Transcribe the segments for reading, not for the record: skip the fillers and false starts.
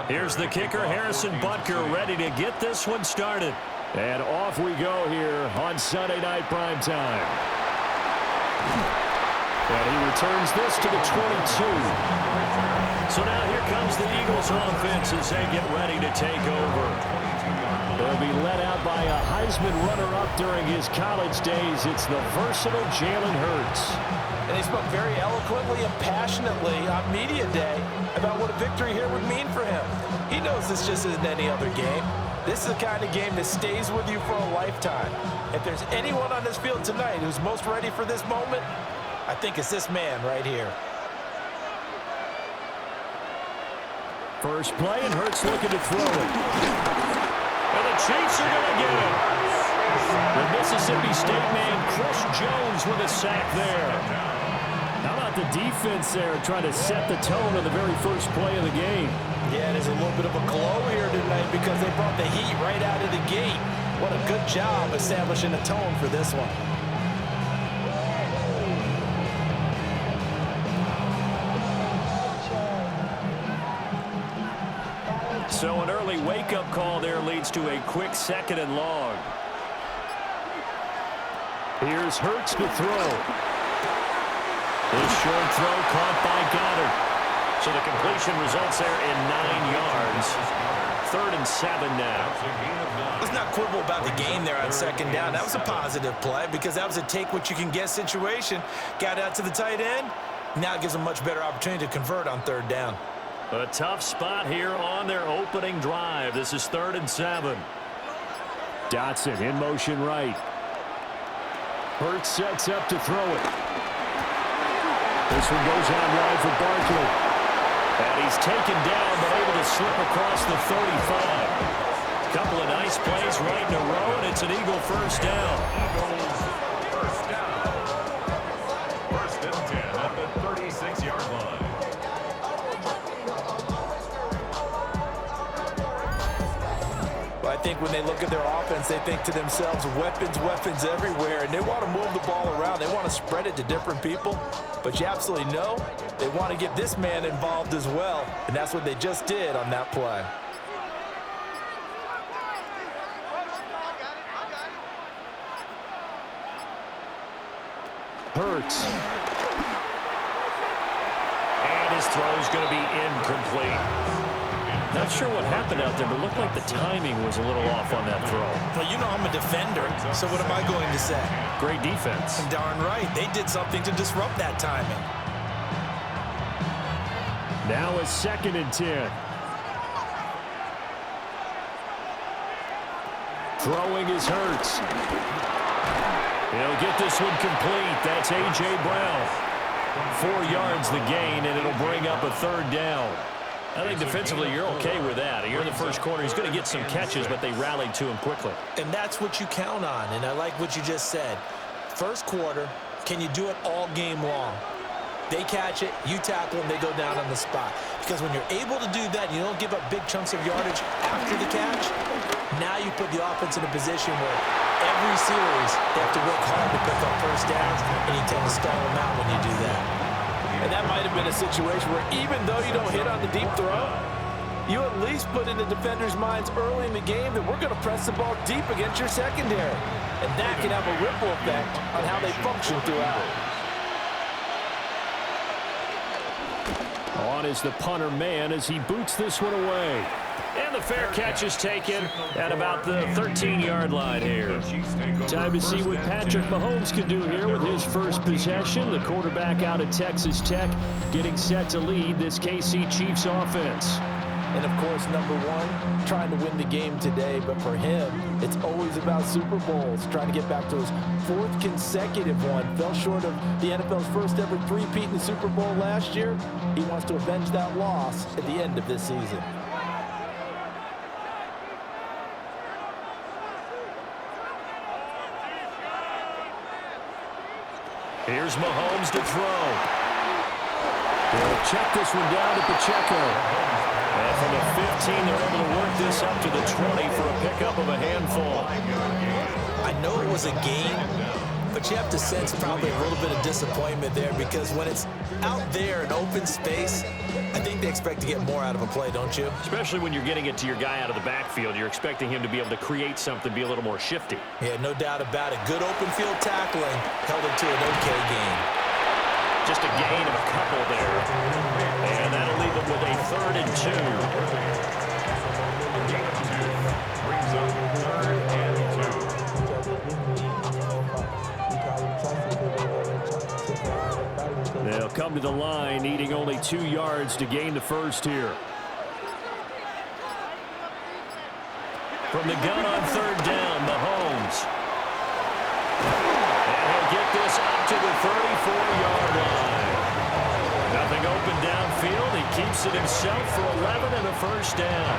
Here's the kicker, Harrison Butker, ready to get this one started. And off we go here on Sunday Night Primetime. And he returns this to the 22. So now here comes the Eagles offense as they get ready to take over. They'll be led out by a Heisman runner-up during his college days. It's the versatile Jalen Hurts. And he spoke very eloquently and passionately on media day about what a victory here would mean for him. He knows this just isn't any other game. This is the kind of game that stays with you for a lifetime. If there's anyone on this field tonight who's most ready for this moment, I think it's this man right here. First play, and Hurts looking to throw it. And the Chiefs are going to get it. The Mississippi State man, Chris Jones, with a sack there. How about the defense there trying to set the tone of the very first play of the game? Yeah, there's a little bit of a glow here tonight because they brought the heat right out of the gate. What a good job establishing a tone for this one. So an early wake-up call there leads to a quick 2nd and long. Here's Hurts to throw. This short throw caught by Goddard. So the completion results there in 9 yards. 3rd and 7 now. Let's not quibble about the game there on 2nd down. That was a positive play because that was a take-what-you-can-get situation. Got out to the tight end. Now it gives them a much better opportunity to convert on 3rd down. A tough spot here on their opening drive. This is 3rd and 7. Dotson in motion right. Hurts sets up to throw it. This one goes out wide for Barkley. And he's taken down, but able to slip across the 35. Couple of nice plays right in a row, and it's an Eagle first down. First down. 1st and 10 at the 36-yard line. I think when they look at their offense, they think to themselves, weapons, weapons everywhere, and they want to move the ball around. They want to spread it to different people, but you absolutely know they want to get this man involved as well, and that's what they just did on that play. Hurts. And his throw is going to be incomplete. Not sure what happened out there, but it looked like the timing was a little off on that throw. Well, you know I'm a defender, so what am I going to say? Great defense. Darn right. They did something to disrupt that timing. Now a 2nd and 10. Throwing is Hurts. He'll get this one complete. That's A.J. Brown. 4 yards the gain, and it'll bring up a 3rd down. I think defensively you're okay with that. You're in the first quarter. He's going to get some catches, but they rallied to him quickly. And that's what you count on, and I like what you just said. First quarter, can you do it all game long? They catch it, you tackle them, they go down on the spot. Because when you're able to do that, you don't give up big chunks of yardage after the catch, now you put the offense in a position where every series they have to work hard to pick up first downs, and you tend to stall them out when you do that. And that might have been a situation where even though you don't hit on the deep throw, you at least put in the defenders' minds early in the game that we're going to press the ball deep against your secondary. And that can have a ripple effect on how they function throughout. On is the punter man as he boots this one away. And the fair catch is taken at about the 13-yard line here. Time to see what Patrick Mahomes can do here with his first possession. The quarterback out of Texas Tech getting set to lead this KC Chiefs offense. And, of course, number one, trying to win the game today. But for him, it's always about Super Bowls, trying to get back to his 4th consecutive one. Fell short of the NFL's first ever three-peat in the Super Bowl last year. He wants to avenge that loss at the end of this season. Here's Mahomes to throw. They'll check this one down to Pacheco. And from the 15, they're able to work this up to the 20 for a pickup of a handful. I know it was a gain. The Coach, you have to sense probably a little bit of disappointment there because when it's out there in open space, I think they expect to get more out of a play, don't you? Especially when you're getting it to your guy out of the backfield. You're expecting him to be able to create something, be a little more shifty. Yeah, no doubt about it. Good open field tackling held it to an okay gain. Just a gain of a couple there. And that'll leave them with a 3rd and 2. Brings up 3rd and 2. They'll come to the line, needing only 2 yards to gain the first here. From the gun on 3rd down, Mahomes. And he'll get this up to the 34-yard line. Nothing open downfield. He keeps it himself for 11 and a first down.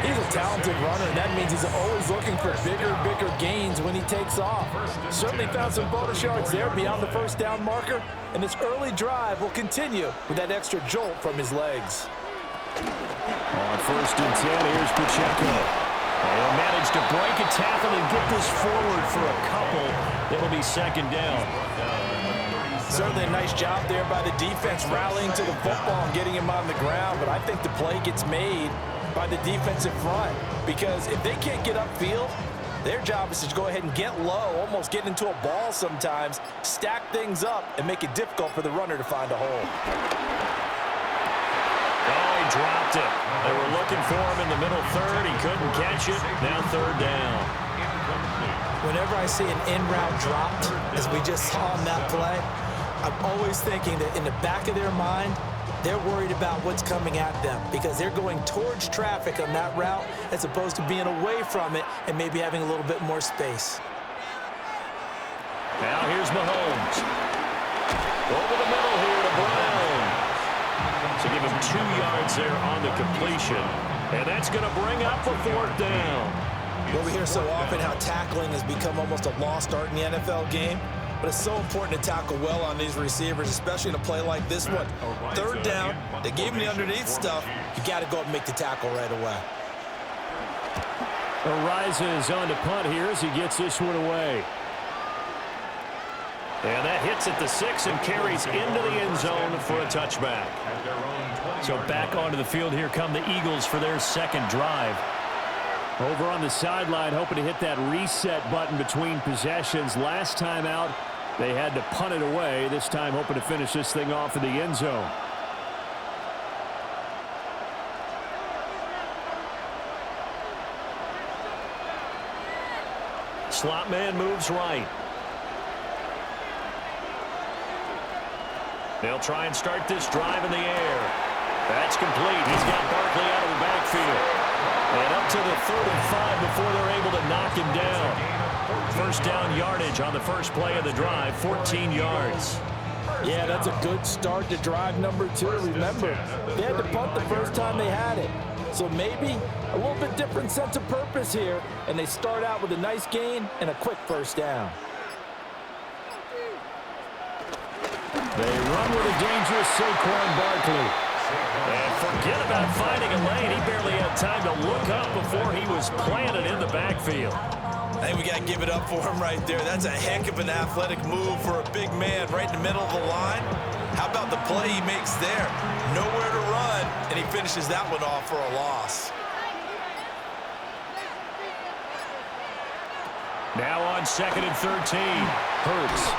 He's a talented runner, and that means he's always looking for bigger and bigger gains when he takes off. Certainly found some bonus yards there beyond the first down marker, and this early drive will continue with that extra jolt from his legs. On 1st and 10, here's Pacheco. They'll manage to break a tackle and get this forward for a couple. It'll be 2nd down. Certainly a nice job there by the defense rallying to the football and getting him on the ground, but I think the play gets made by the defensive front because if they can't get upfield, their job is to go ahead and get low, almost get into a ball sometimes, stack things up, and make it difficult for the runner to find a hole. Oh, he dropped it. They were looking for him in the middle 3rd. He couldn't catch it. Now 3rd down. Whenever I see an in-route dropped, as we just saw on that play, I'm always thinking that in the back of their mind, they're worried about what's coming at them because they're going towards traffic on that route as opposed to being away from it and maybe having a little bit more space. Now here's Mahomes. Over the middle here to Brown. So give him 2 yards there on the completion. And that's going to bring up a 4th down. Well, we hear so often how tackling has become almost a lost art in the NFL game. But it's so important to tackle well on these receivers, especially in a play like this one. 3rd down, they gave him the underneath stuff. You got to go up and make the tackle right away. Arises on the punt here as he gets this one away. And that hits at the 6 and carries into the end zone for a touchback. So back onto the field here come the Eagles for their 2nd drive. Over on the sideline, hoping to hit that reset button between possessions. Last time out, they had to punt it away. This time hoping to finish this thing off in the end zone. Slot man moves right. They'll try and start this drive in the air. That's complete. He's got Barkley out of the backfield. And up to the 35 before they're able to knock him down. 1st down yardage on the first play of the drive, 14 yards. Yeah, that's a good start to drive number 2. Remember, they had to punt the first time they had it. So maybe a little bit different sense of purpose here, and they start out with a nice gain and a quick 1st down. They run with a dangerous Saquon Barkley. And forget about finding a lane. He barely had time to look up before he was planted in the backfield. I think we got to give it up for him right there. That's a heck of an athletic move for a big man right in the middle of the line. How about the play he makes there? Nowhere to run, and he finishes that one off for a loss. Now on 2nd and 13. Hurts.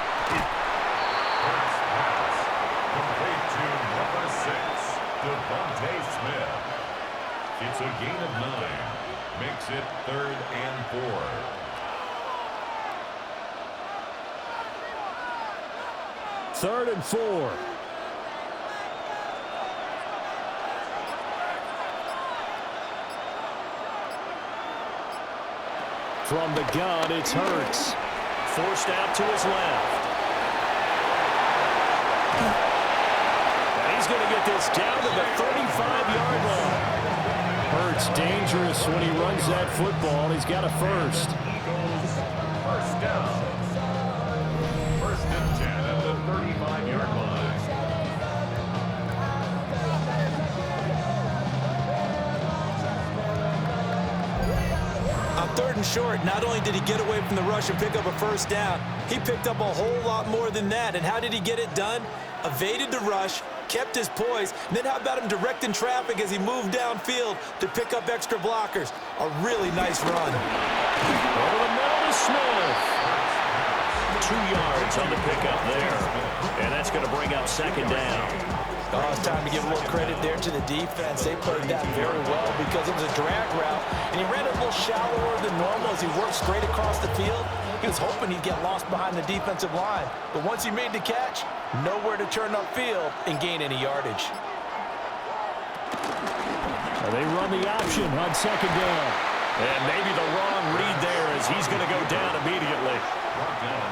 Devontae Smith. It's a gain of 9. Makes it 3rd and 4. Third and 4. From the gun, it's Hurts. Forced out to his left. He's going to get this down to the 35-yard line. Hurts dangerous when he runs that football. He's got a first. First down. 1st and 10 at the 35-yard line. On 3rd and him short. Not only did he get away from the rush and pick up a first down, he picked up a whole lot more than that. And how did he get it done? Evaded the rush, kept his poise, and then how about him directing traffic as he moved downfield to pick up extra blockers? A really nice run. Over the middle to Smith. 2 yards on the pickup there. And that's going to bring up second down. Oh, it's time to give a little credit there to the defense. They played that very well because it was a drag route, and he ran it a little shallower than normal as he worked straight across the field. He was hoping he'd get lost behind the defensive line, but once he made the catch, nowhere to turn upfield and gain any yardage. They run the option on second down. And maybe the wrong read there as he's going to go down immediately.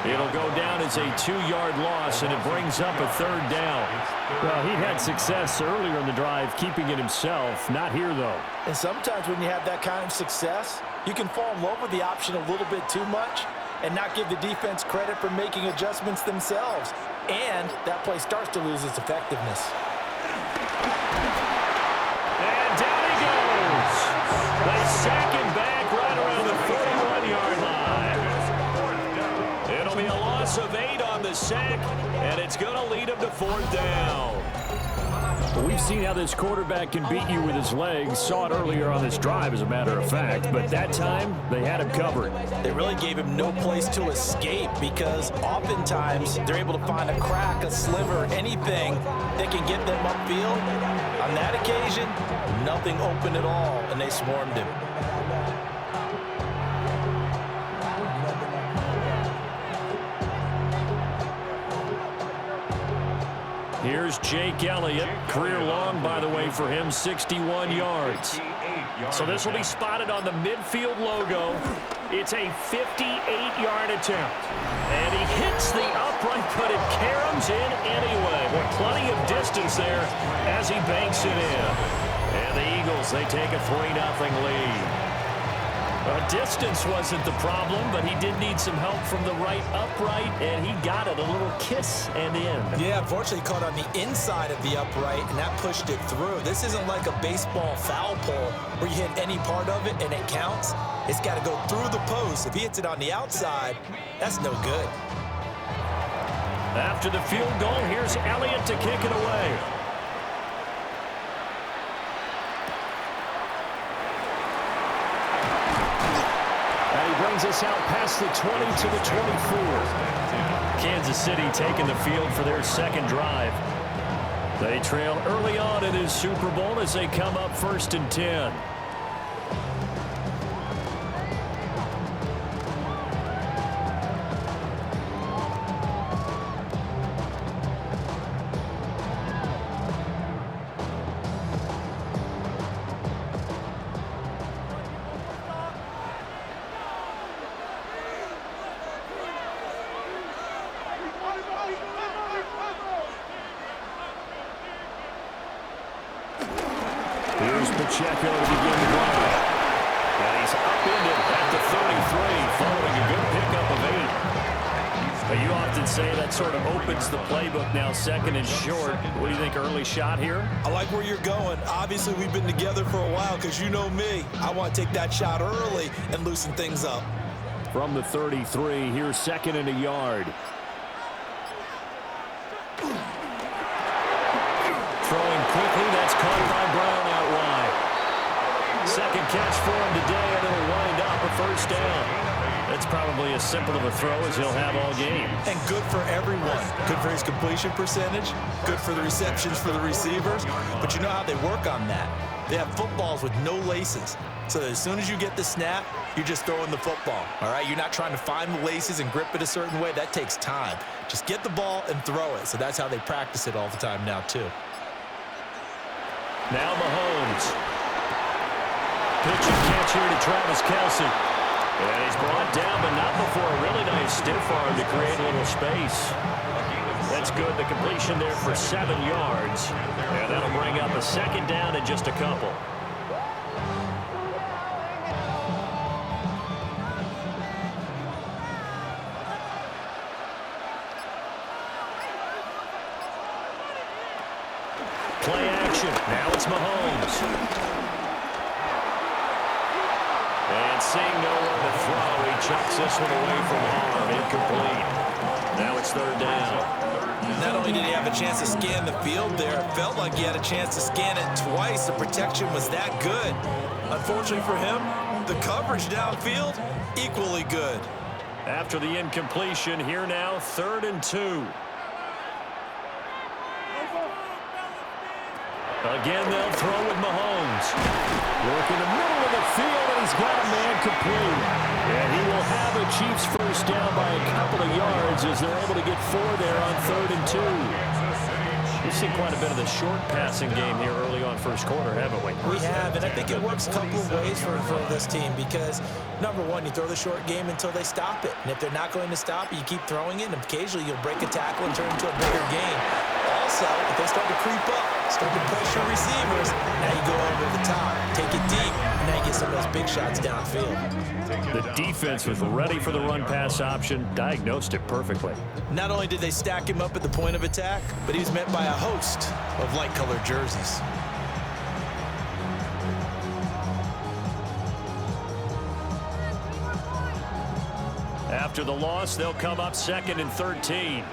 It'll go down as a 2-yard loss, and it brings up a third down. Well, he'd had success earlier in the drive keeping it himself. Not here, though. And sometimes when you have that kind of success, you can fall in love with the option a little bit too much and not give the defense credit for making adjustments themselves. And that play starts to lose its effectiveness. And down he goes. They sack him back right around the 41-yard line. It'll be a loss of 8 on the sack, and it's going to lead him to 4th down. Well, we've seen how this quarterback can beat you with his legs. Saw it earlier on this drive, as a matter of fact. But that time, they had him covered. They really gave him no place to escape because oftentimes they're able to find a crack, a sliver, anything that can get them upfield. On that occasion, nothing open at all, and they swarmed him. Here's Jake Elliott. Career long, by the way, for him, 61 yards. So this will be spotted on the midfield logo. It's a 58-yard attempt. And he hits the upright, but it caroms in anyway. With plenty of distance there as he banks it in. And the Eagles, they take a 3-0 lead. Distance wasn't the problem, but he did need some help from the right upright, and he got it, a little kiss and in. Yeah, unfortunately caught on the inside of the upright, and that pushed it through. This isn't like a baseball foul pole where you hit any part of it and it counts. It's got to go through the post. If he hits it on the outside, that's no good. After the field goal, here's Elliott to kick it away. Brings us out past the 20 to the 24. Kansas City taking the field for their second drive. They trail early on in this Super Bowl as they come up 1st and 10. Here's Pacheco to begin the drive. And he's upended at the 33, following a good pickup of 8. Now, you often say that sort of opens the playbook now, 2nd and short. What do you think, early shot here? I like where you're going. Obviously, we've been together for a while because you know me. I want to take that shot early and loosen things up. From the 33, here's 2nd and a yard. Throwing quickly, that's caught by Brown out wide. Second catch for him today, and it'll wind up a 1st down. That's probably as simple of a throw as he'll have all game. And good for everyone. Good for his completion percentage. Good for the receptions for the receivers. But you know how they work on that. They have footballs with no laces. So that as soon as you get the snap, you're just throwing the football. All right? You're not trying to find the laces and grip it a certain way. That takes time. Just get the ball and throw it. So that's how they practice it all the time now, too. Now Mahomes. Pitch and catch here to Travis Kelce. And he's brought down, but not before a really nice stiff arm to create a little space. That's good. The completion there for 7 yards. And that'll bring up a 2nd down in just a couple. Play action. Now it's Mahomes. And seeing nowhere to chucks this one away from harm. Incomplete. Now it's third down. Not only did he have a chance to scan the field there, it felt like he had a chance to scan it twice. The protection was that good. Unfortunately for him, the coverage downfield, equally good. After the incompletion, here now, 3rd and 2. Again, they'll throw with Mahomes. Work in the middle of the field, and he's got a man complete. And he will have a Chiefs first down by a couple of yards as they're able to get 4 there on 3rd and 2. We've seen quite a bit of the short passing game here early on first quarter, haven't we? We have, and I think it works a couple of ways for this team because, number one, you throw the short game until they stop it. And if they're not going to stop it, you keep throwing it, and occasionally you'll break a tackle and turn it into a bigger game. Also, if they start to creep up, start to pressure receivers, now you go over the top, take it deep, and now you get some of those big shots downfield. The defense was ready for the run-pass option, diagnosed it perfectly. Not only did they stack him up at the point of attack, but he was met by a host of light-colored jerseys. After the loss, they'll come up 2nd and 13.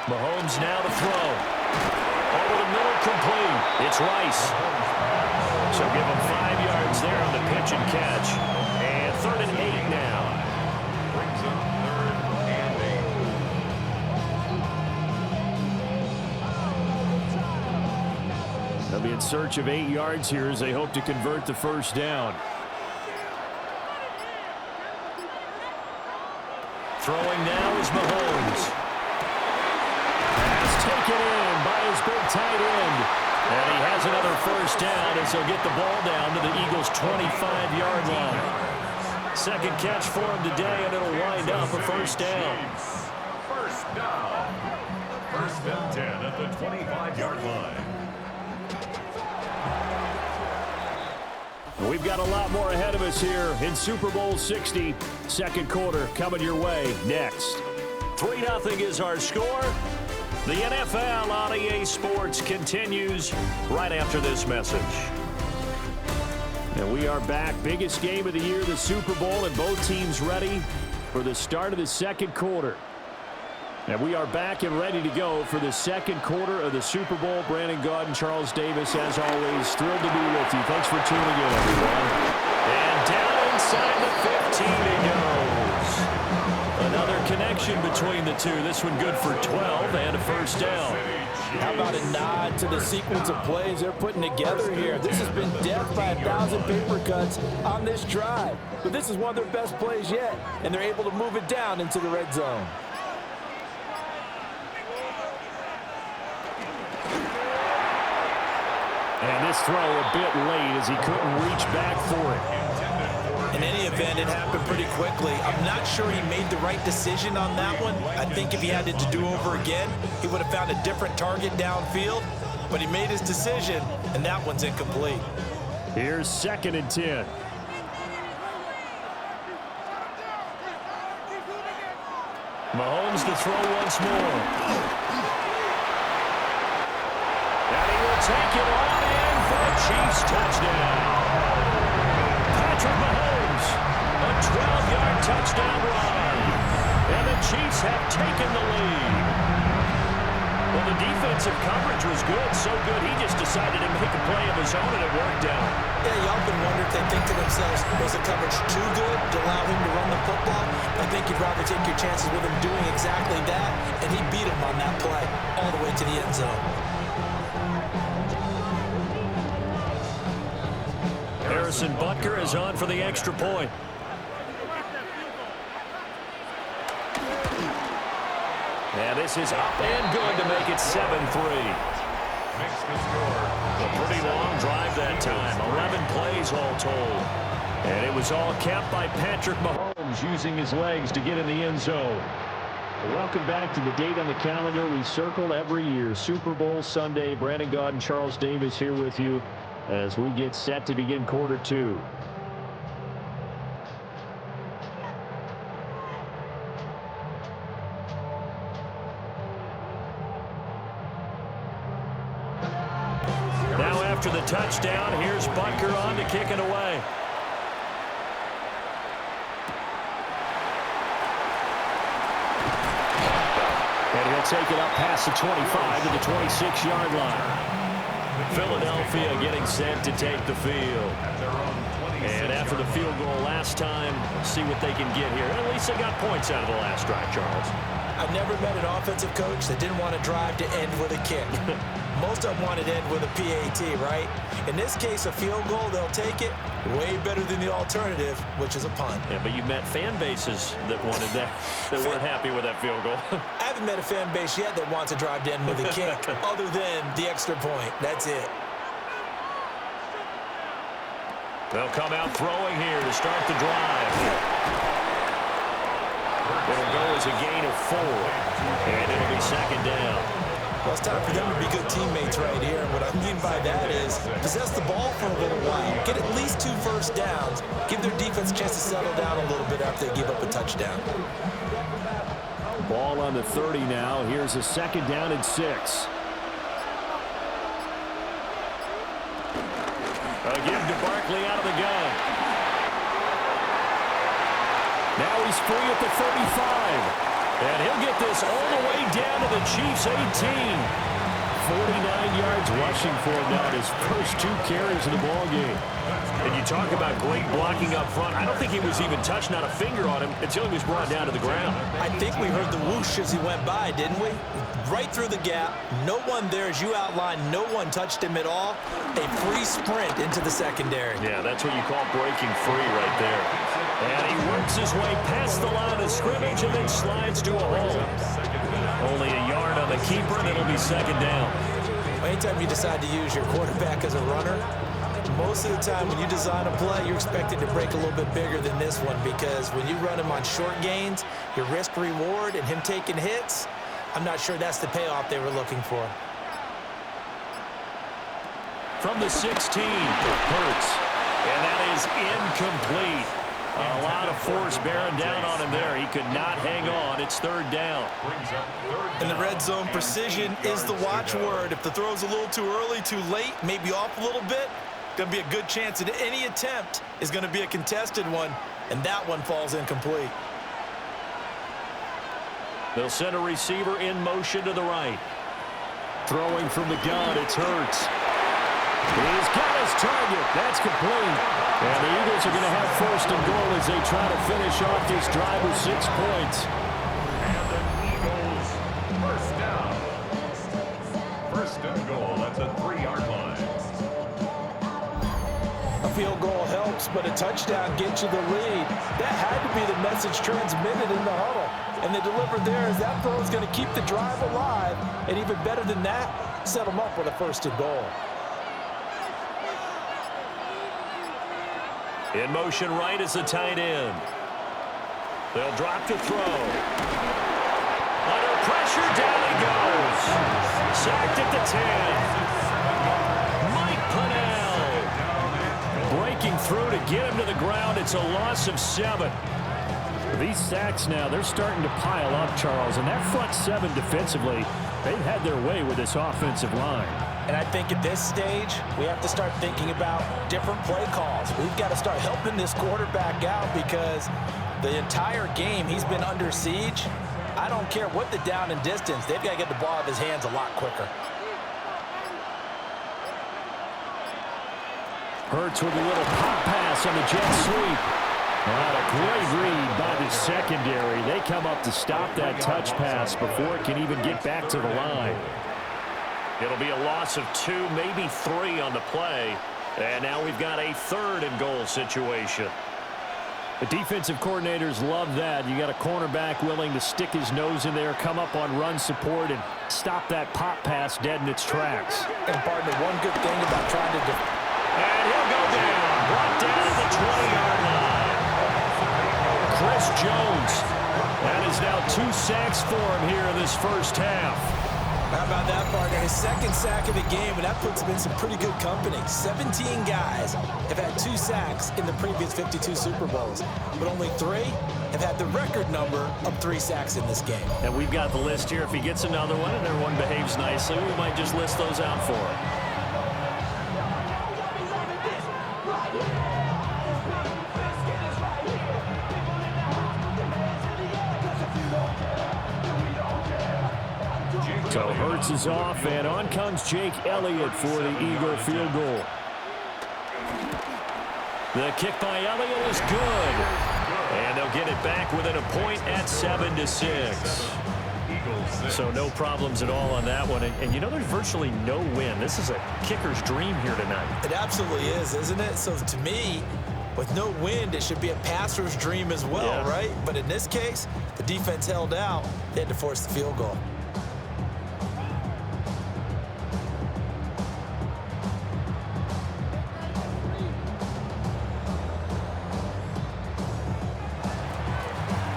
Mahomes now to throw. Over the middle, complete. It's Rice. So give him 5 yards there on the pitch and catch. And 3rd and 8 now. Brings up 3rd and 8. They'll be in search of 8 yards here as they hope to convert the first down. Throwing now is Mahomes. Taken in by his big tight end. And he has another first down as he'll get the ball down to the Eagles' 25-yard line. Second catch for him today, and it'll wind up a first down. First down. 1st and 10 at the 25-yard line. We've got a lot more ahead of us here in Super Bowl 60. Second quarter coming your way next. 3-0 is our score. The NFL on EA Sports continues right after this message. And we are back. Biggest game of the year, the Super Bowl, and both teams ready for the start of the second quarter. And we are back and ready to go for the second quarter of the Super Bowl. Brandon Gaudin, Charles Davis, as always, thrilled to be with you. Thanks for tuning in, everyone. And down inside the 15 he goes. Another connection between the two. This one good for 12 and a first down. How about a nod to the sequence of plays they're putting together here? This has been death by 1,000 paper cuts on this drive. But this is one of their best plays yet, and they're able to move it down into the red zone. And this throw a bit late as he couldn't reach back for it. In any event, it happened pretty quickly. I'm not sure he made the right decision on that one. I think if he had it to do over again, he would have found a different target downfield. But he made his decision, and that one's incomplete. Here's 2nd and 10. Mahomes to throw once more. And he will take it on in for a Chiefs touchdown. Patrick Mahomes, a 12-yard touchdown run. And the Chiefs have taken the lead. Well, the defensive coverage was good, so good he just decided to make a play of his own, and it worked out. Yeah, you often wonder if they think to themselves, was the coverage too good to allow him to run the football? I think you'd rather take your chances with him doing exactly that, and he beat him on that play all the way to the end zone. Harrison Butker is on for the extra point. And this is up and good to make it 7-3. Makes the score. A pretty long drive that time. 11 plays all told. And it was all capped by Patrick Mahomes using his legs to get in the end zone. Welcome back to the date on the calendar we circled every year. Super Bowl Sunday. Brandon Gaudin, Charles Davis here with you as we get set to begin quarter two. after the touchdown. Here's Butker on to kick it away. And he'll take it up past the 25 to the 26-yard line. Philadelphia getting set to take the field. And after the field goal last time, let's see what they can get here. At least they got points out of the last drive, Charles. I've never met an offensive coach that didn't want to drive to end with a kick. Most of them wanted to end with a PAT, right? In this case, a field goal, they'll take it. Way better than the alternative, which is a punt. Yeah, but you met fan bases that wanted that, that weren't happy with that field goal. I haven't met a fan base yet that wants to drive to end with a kick, other than the extra point. That's it. They'll come out throwing here to start the drive. It'll go as a gain of 4, and it'll be second down. Well, it's time for them to be good teammates right here. And what I mean by that is possess the ball for a little while, get at least 2 first downs, give their defense a chance to settle down a little bit after they give up a touchdown. Ball on the 30 now. Here's a second down and 6. Again to Barkley out of the gun. Now he's free at the 35. And he'll get this all the way down to the Chiefs' 18. 49 yards rushing for him now, his first 2 carries in the ballgame. And you talk about great blocking up front. I don't think he was even touched, not a finger on him, until he was brought down to the ground. I think we heard the whoosh as he went by, didn't we? Right through the gap. No one there, as you outlined, no one touched him at all. A free sprint into the secondary. Yeah, that's what you call breaking free right there. And he works his way past the line of scrimmage and then slides to a hole. Only a yard on the keeper, and it'll be second down. Anytime you decide to use your quarterback as a runner, most of the time when you design a play, you're expected to break a little bit bigger than this one, because when you run him on short gains, your risk-reward and him taking hits, I'm not sure that's the payoff they were looking for. From the 16, Hurts. And that is incomplete. A lot of force bearing down on him there. He could not hang on. It's third down. In the red zone, precision is the watchword. If the throw's a little too early, too late, maybe off a little bit, going to be a good chance that any attempt is going to be a contested one, and that one falls incomplete. They'll send a receiver in motion to the right. Throwing from the gun, it's Hurts. He's got his target. That's complete. And the Eagles are going to have first and goal as they try to finish off this drive with 6 points. And the Eagles first down. First and goal. That's a 3-yard line. A field goal helps, but a touchdown gets you the lead. That had to be the message transmitted in the huddle. And they delivered there as that throw is going to keep the drive alive. And even better than that, set them up with a first and goal. In motion right is the tight end. They'll drop to throw. Under pressure, down he goes. Sacked at the 10. Mike Pennell breaking through to get him to the ground. It's a loss of 7. These sacks now, they're starting to pile up, Charles. And that front 7 defensively, they've had their way with this offensive line. And I think at this stage, we have to start thinking about different play calls. We've got to start helping this quarterback out, because the entire game he's been under siege. I don't care what the down and distance. They've got to get the ball out of his hands a lot quicker. Hurts with a little pop pass on the jet sweep. A great read by the secondary. They come up to stop that touch pass before it can even get back to the line. It'll be a loss of 2, maybe 3 on the play. And now we've got a third and goal situation. The defensive coordinators love that. You got a cornerback willing to stick his nose in there, come up on run support, and stop that pop pass dead in its tracks. And partner, one good thing about trying to... And he'll go down. Brought down at the 20-yard line. Chris Jones. That is now 2 sacks for him here in this first half. How about that, partner? His second sack of the game, and that puts him in some pretty good company. 17 guys have had 2 sacks in the previous 52 Super Bowls, but only 3 have had the record number of 3 sacks in this game. And we've got the list here. If he gets another one and everyone behaves nicely, we might just list those out for him. So Hurts is off, and on comes Jake Elliott for the Eagle field goal. The kick by Elliott is good. And they'll get it back within a point at 7-6. So no problems at all on that one. And you know, there's virtually no win. This is a kicker's dream here tonight. It absolutely is, isn't it? So to me, with no wind, it should be a passer's dream as well, right? But in this case, the defense held out. They had to force the field goal.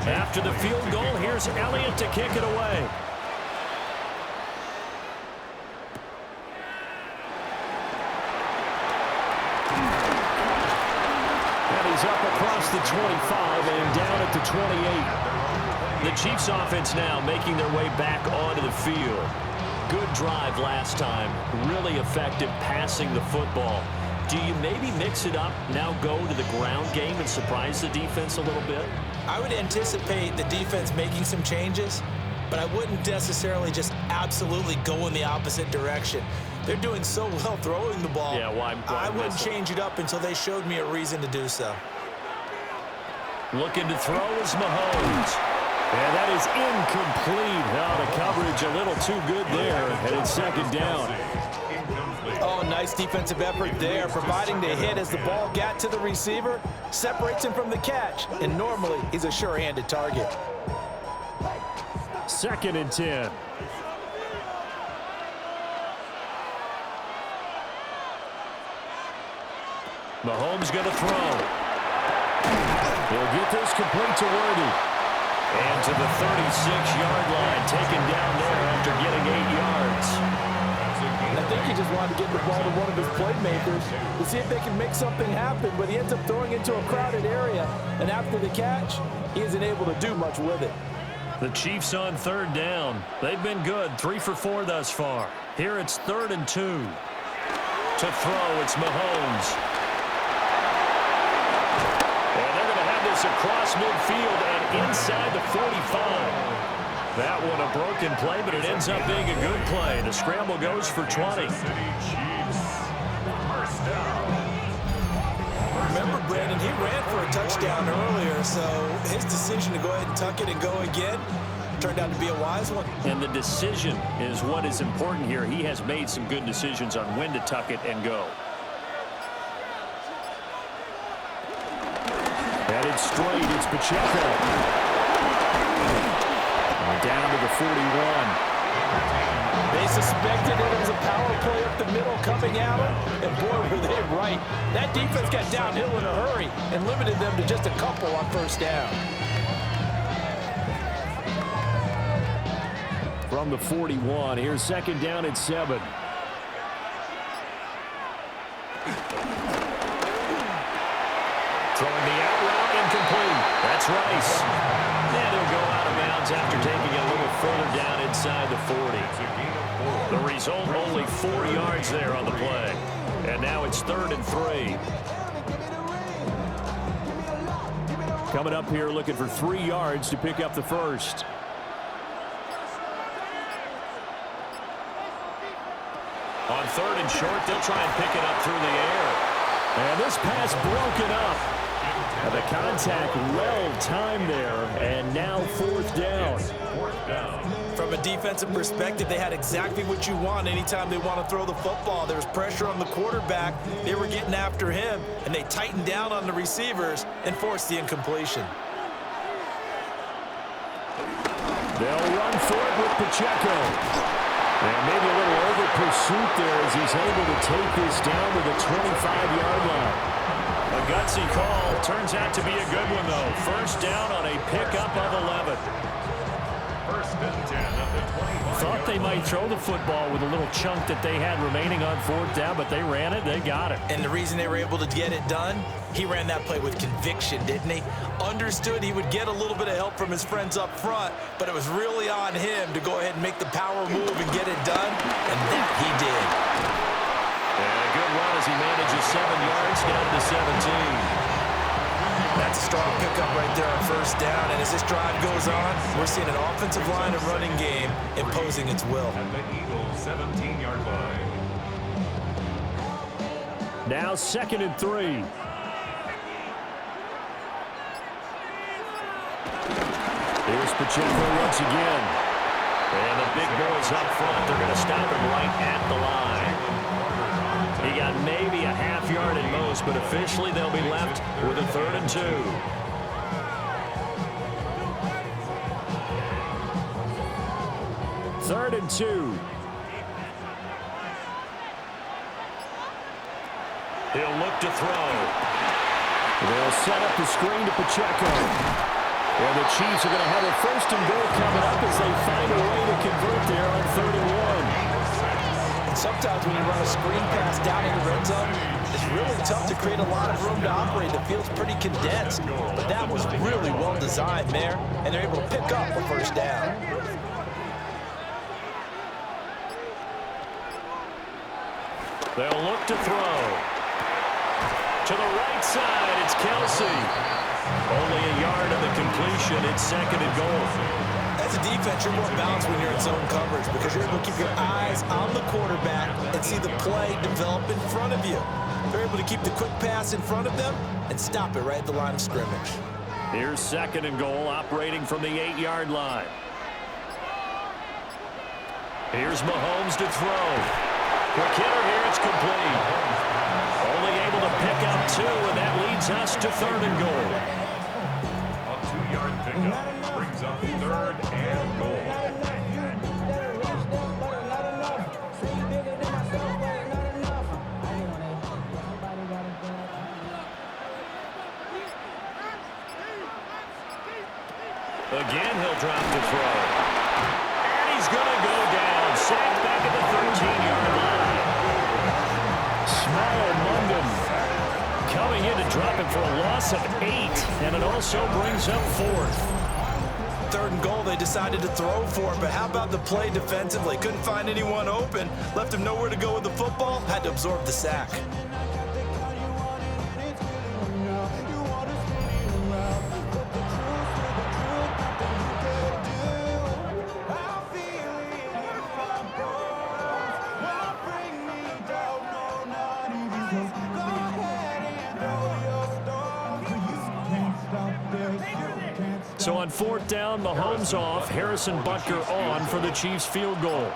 After the field goal, here's Elliott to kick it away. And he's up across the 25 and down at the 28. The Chiefs offense now making their way back onto the field. Good drive last time. Really effective passing the football. Do you maybe mix it up, now go to the ground game and surprise the defense a little bit? I would anticipate the defense making some changes, but I wouldn't necessarily just absolutely go in the opposite direction. They're doing so well throwing the ball. Yeah, why I wouldn't change it up until they showed me a reason to do so. Looking to throw is Mahomes. And that is incomplete. Now the coverage a little too good there, and it's second down. Oh, nice defensive effort there, providing the hit as the ball got to the receiver, separates him from the catch, and normally he's a sure-handed target. 2nd and 10. Mahomes going to throw. He'll get this complete to Worthy. And to the 36-yard line, taken down there after getting 8 yards. I think he just wanted to get the ball to one of his playmakers to see if they can make something happen, but he ends up throwing into a crowded area, and after the catch, he isn't able to do much with it. The Chiefs on 3rd down. They've been good, 3 for 4 thus far. Here it's 3rd and 2. To throw, it's Mahomes. And they're going to have this across midfield and inside the 45. That one a broken play, but it ends up being a good play. The scramble goes for 20. Remember, Brandon, he ran for a touchdown earlier, so his decision to go ahead and tuck it and go again turned out to be a wise one. And the decision is what is important here. He has made some good decisions on when to tuck it and go. Headed straight, it's Pacheco. Down to the 41. They suspected it was a power play up the middle coming at him, and boy, were they right. That defense got downhill in a hurry and limited them to just a couple on 1st down. From the 41, here's 2nd down and 7. Throwing the out route, incomplete. That's Rice. And he'll go out of bounds after taking it a little further down inside the 40. The result, only 4 yards there on the play. And now it's 3rd and 3. Coming up here looking for 3 yards to pick up the first. On 3rd and short, they'll try and pick it up through the air. And this pass broken up. And the contact well timed there, and now 4th down. From a defensive perspective, they had exactly what you want anytime they want to throw the football. There was pressure on the quarterback. They were getting after him, and they tightened down on the receivers and forced the incompletion. They'll run for it with Pacheco. And maybe a little over pursuit there as he's able to take this down to the 25-yard line. A gutsy call. Turns out to be a good one, though. 1st down on a pickup of 11. 1st and 10 at the 25. Thought they might throw the football with a little chunk that they had remaining on 4th down, but they ran it. They got it. And the reason they were able to get it done, he ran that play with conviction, didn't he? Understood he would get a little bit of help from his friends up front, but it was really on him to go ahead and make the power move and get it done, and that he did. And a good run as he manages 7 yards down to the 17. That's a strong pickup right there on first down. And as this drive goes on, we're seeing an offensive line and running game imposing its will. At the Eagles' 17-yard line. Now 2nd and 3. Here's Pacheco once again. And the big boys up front, they're going to stop him right at the line. He got maybe a half yard at most, but officially they'll be left with a 3rd and 2. Third and 2. He'll look to throw. They'll set up the screen to Pacheco. And the Chiefs are going to have a 1st and goal coming up as they find a way to convert there on 3rd and 1. And sometimes when you run a screen pass down in the red zone, it's really tough to create a lot of room to operate. The field's pretty condensed. But that was really well designed there, and they're able to pick up a 1st down. They'll look to throw. To the right side, it's Kelsey. Only a yard of the completion. It's 2nd and goal. As a defense, you're more balanced when you're in zone coverage because you're able to keep your eyes on the quarterback and see the play develop in front of you. They're able to keep the quick pass in front of them and stop it right at the line of scrimmage. Here's 2nd and goal, operating from the 8-yard line. Here's Mahomes to throw. Quick hitter here, it's complete. Only able to pick up 2, and that leads us to 3rd and goal. A 2-yard pickup brings up 3rd and goal. Again, he'll drop to throw. And he's going to go down. Sacked back at the 13-yard line. Small London Coming in to drop it for a loss of 8. And it also brings up 4th. 3rd and goal, they decided to throw for it, but how about the play defensively? Couldn't find anyone open, left him nowhere to go with the football, had to absorb the sack. So on 4th down, Mahomes off, Harrison Butker on for the Chiefs field goal.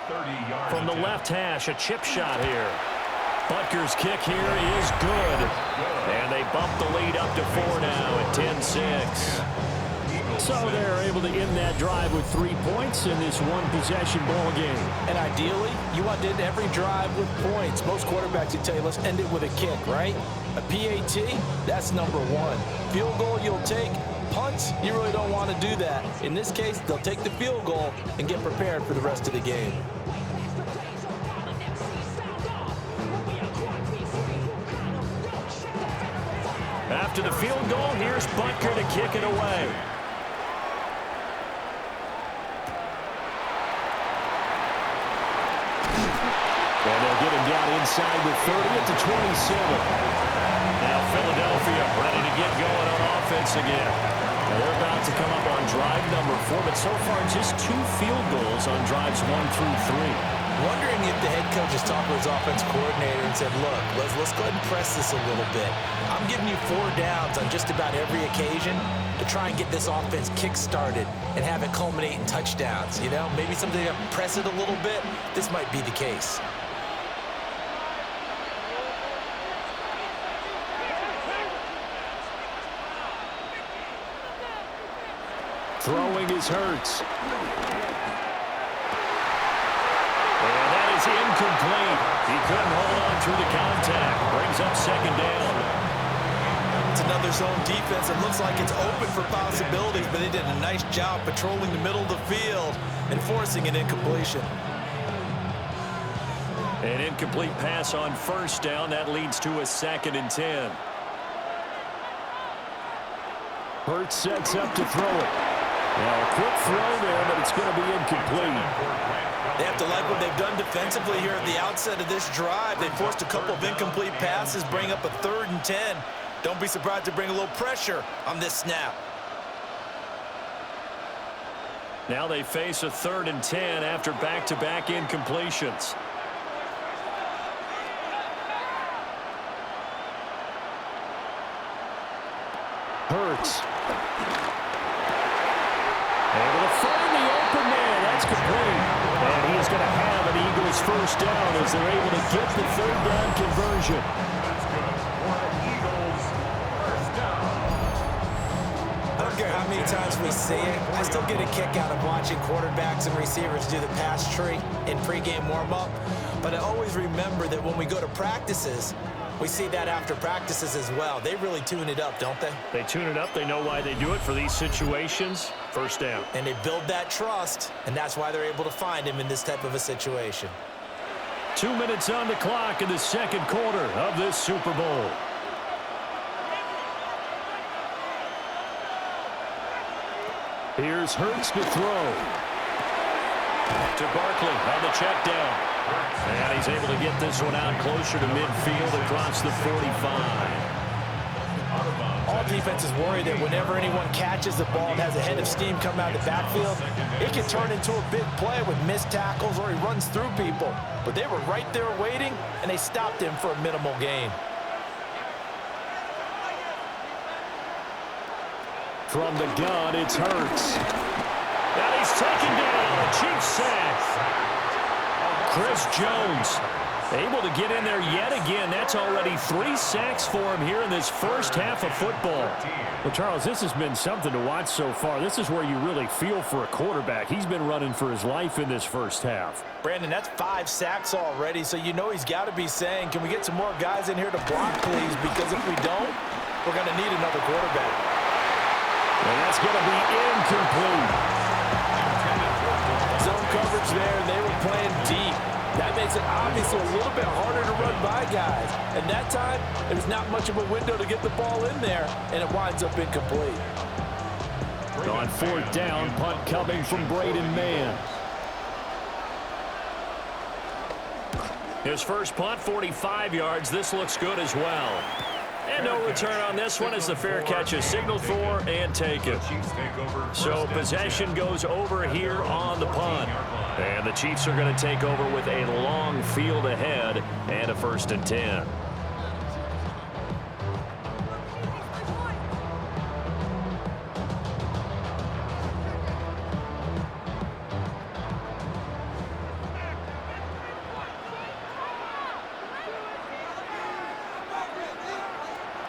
From the left hash, a chip shot here. Butker's kick here is good. And they bump the lead up to 4 now at 10-6. So they're able to end that drive with 3 points in this one-possession ball game. And ideally, you want to end every drive with points. Most quarterbacks would tell you, let's end it with a kick, right? A PAT, that's number 1. Field goal you'll take. Punts, you really don't want to do that. In this case, they'll take the field goal and get prepared for the rest of the game. After the field goal, here's Butker to kick it away. And they'll get him down inside the 30 at the 27. Now Philadelphia ready to get going on offense again. Now they're about to come up on drive number 4, but so far just 2 field goals on drives 1 through 3. Wondering if the head coach has talked with his offensive coordinator and said, look, let's go ahead and press this a little bit. I'm giving you 4 downs on just about every occasion to try and get this offense kick-started and have it culminate in touchdowns. You know, maybe something to press it a little bit. This might be the case. Throwing is Hurts. And that is incomplete. He couldn't hold on through the contact. Brings up 2nd down. It's another zone defense. It looks like it's open for possibilities, but they did a nice job patrolling the middle of the field and forcing an incompletion. An incomplete pass on 1st down. That leads to a 2nd and 10. Hurts sets up to throw it. Now, a quick throw there, but it's going to be incomplete. They have to like what they've done defensively here at the outset of this drive. They forced a couple of incomplete passes, bring up a 3rd and 10. Don't be surprised to bring a little pressure on this snap. Now they face a 3rd and 10 after back-to-back incompletions. Hurts. Able to find the open man. That's complete. And he is going to have an Eagles first down as they're able to get the 3rd down conversion. That's good. For the Eagles, first down. I don't care how many times we see it. I still get a kick out of watching quarterbacks and receivers do the pass tree in pregame warm-up. But I always remember that when we go to practices, we see that after practices as well. They really tune it up, don't they? They tune it up. They know why they do it for these situations. First down. And they build that trust, and that's why they're able to find him in this type of a situation. 2 minutes on the clock in the second quarter of this Super Bowl. Here's Hurts to throw. To Barkley on the check down. And he's able to get this one out closer to midfield across the 45. All defenses worry that whenever anyone catches the ball and has a head of steam come out of the backfield, it can turn into a big play with missed tackles or he runs through people. But they were right there waiting, and they stopped him for a minimal gain. From the gun, it's Hurts. And he's taken down. A cheap sack. Chris Jones able to get in there yet again. That's already 3 sacks for him here in this first half of football. Well, Charles, this has been something to watch so far. This is where you really feel for a quarterback. He's been running for his life in this first half. Brandon, that's 5 sacks already, so you know he's got to be saying, can we get some more guys in here to block, please? Because if we don't, we're going to need another quarterback. And that's going to be incomplete. Zone coverage there, and they were playing deep. That makes it obviously a little bit harder to run by guys. And that time, there's not much of a window to get the ball in there, and it winds up incomplete. On 4th down, punt coming from Braden Mann. His first punt, 45 yards. This looks good as well. And no return on this one as the fair catch is signaled for and taken. So possession goes over here on the punt. And the Chiefs are going to take over with a long field ahead and a 1st and 10.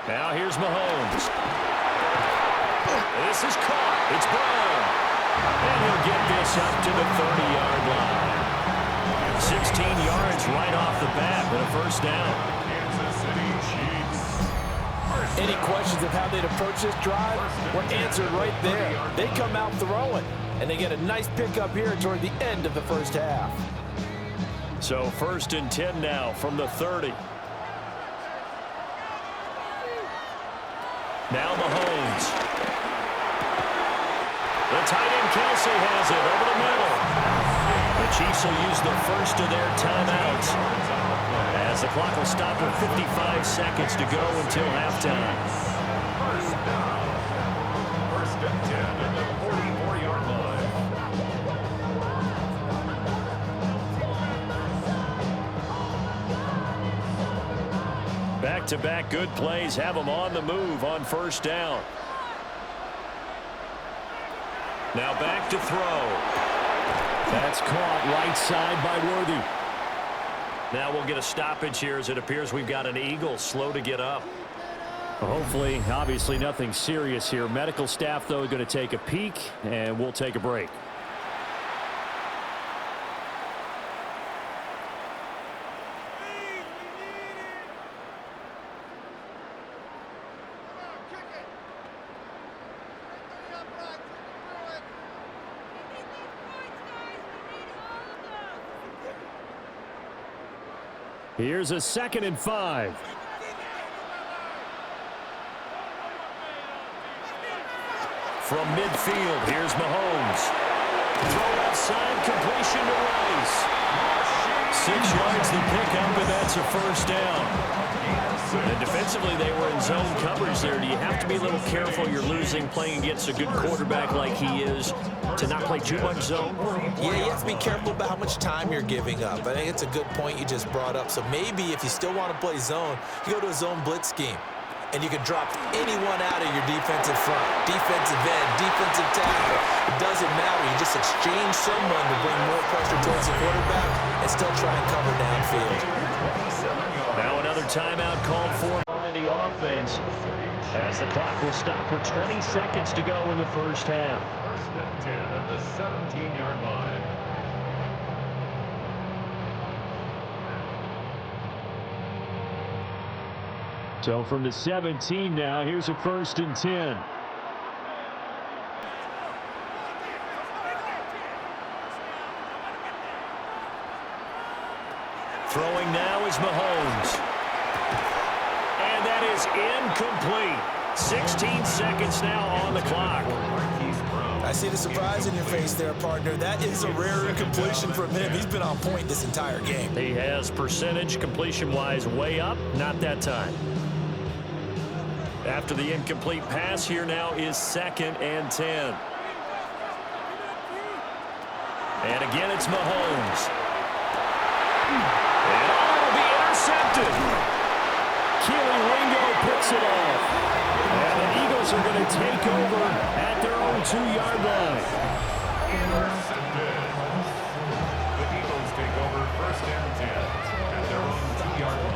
Now here's Mahomes. This is caught. It's Brown. And he'll get this up to the 30-yard line. 16 yards right off the bat with a first down. Kansas City Chiefs. Any questions of how they'd approach this drive were answered right there. They come out throwing, and they get a nice pickup here toward the end of the first half. So 1st and 10 now from the 30. Now Mahomes. The tight end Kelsey has it over the middle. The Chiefs will use the first of their timeouts as the clock will stop with 55 seconds to go until halftime. First down. 1st and 10 at the 44-yard line. Back-to-back good plays have them on the move on 1st down. Now back to throw. That's caught right side by Worthy. Now we'll get a stoppage here as it appears we've got an Eagle slow to get up. Well, hopefully, obviously nothing serious here. Medical staff, though, going to take a peek, and we'll take a break. Here's a 2nd and 5. From midfield, here's Mahomes. Throw outside, completion to Rice. 6 yards to pick up, and that that's a first down. And defensively, they were in zone coverage there. Do you have to be a little careful? You're losing, playing against a good quarterback like he is, to not play too much zone? Yeah, you have to be careful about how much time you're giving up. I think it's a good point you just brought up. So maybe if you still want to play zone, you go to a zone blitz scheme. And you can drop anyone out of your defensive front, defensive end, defensive tackle. It doesn't matter. You just exchange someone to bring more pressure towards the quarterback and still try and cover downfield. Now another timeout called for in the offense as the clock will stop for 20 seconds to go in the first half. First and 10 at the 17-yard line. So from the 17 now, here's a first and 10. Throwing now is Mahomes. And that is incomplete. 16 seconds now on the clock. I see the surprise in your face there, partner. That is a rare incompletion from him. He's been on point this entire game. He has percentage completion-wise way up, not that time. After the incomplete pass, here now is 2nd and 10. And again, it's Mahomes. And it'll be intercepted. Keely Ringo picks it off. And the Eagles are going to take over at their own 2-yard line. Intercepted. The Eagles take over first and 10 at their own 2-yard line.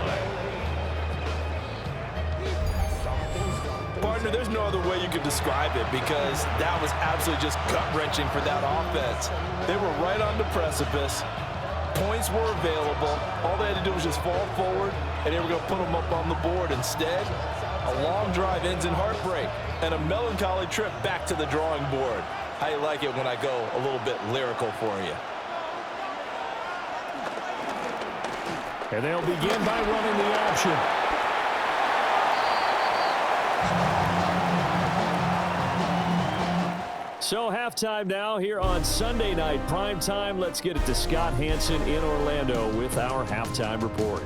Partner, there's no other way you could describe it because that was absolutely just gut-wrenching for that offense. They were right on the precipice. Points were available. All they had to do was just fall forward, and they were going to put them up on the board. Instead, a long drive ends in heartbreak and a melancholy trip back to the drawing board. How you like it when I go a little bit lyrical for you? And they'll begin by running the option. So halftime now here on Sunday night prime time. Let's get it to Scott Hanson in Orlando with our halftime report.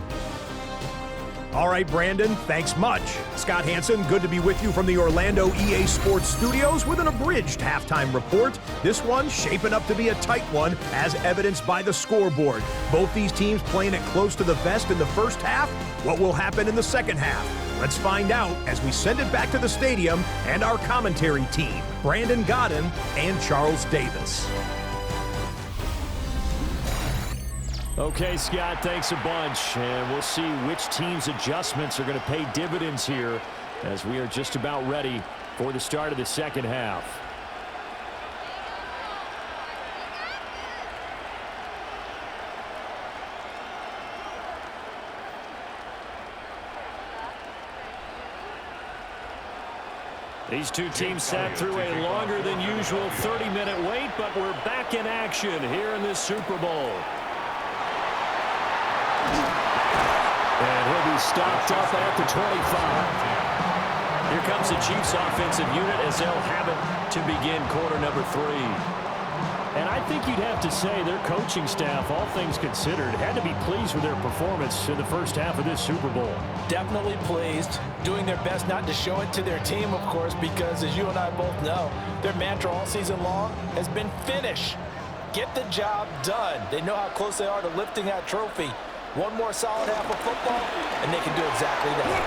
All right, Brandon, thanks much. Scott Hanson, good to be with you from the Orlando EA Sports Studios with an abridged halftime report. This one shaping up to be a tight one, as evidenced by the scoreboard. Both these teams playing it close to the vest in the first half. What will happen in the second half? Let's find out as we send it back to the stadium and our commentary team, Brandon Godden and Charles Davis. Okay, Scott, thanks a bunch. And we'll see which team's adjustments are going to pay dividends here as we are just about ready for the start of the second half. These two teams sat through a longer than usual 30-minute wait, but we're back in action here in this Super Bowl. And he'll be stopped up at the 25. Here comes the Chiefs offensive unit as they'll have it to begin quarter number 3. And I think you'd have to say their coaching staff, all things considered, had to be pleased with their performance in the first half of this Super Bowl. Definitely pleased, doing their best not to show it to their team, of course, because as you and I both know, their mantra all season long has been finish. Get the job done. They know how close they are to lifting that trophy. One more solid half of football, and they can do exactly that.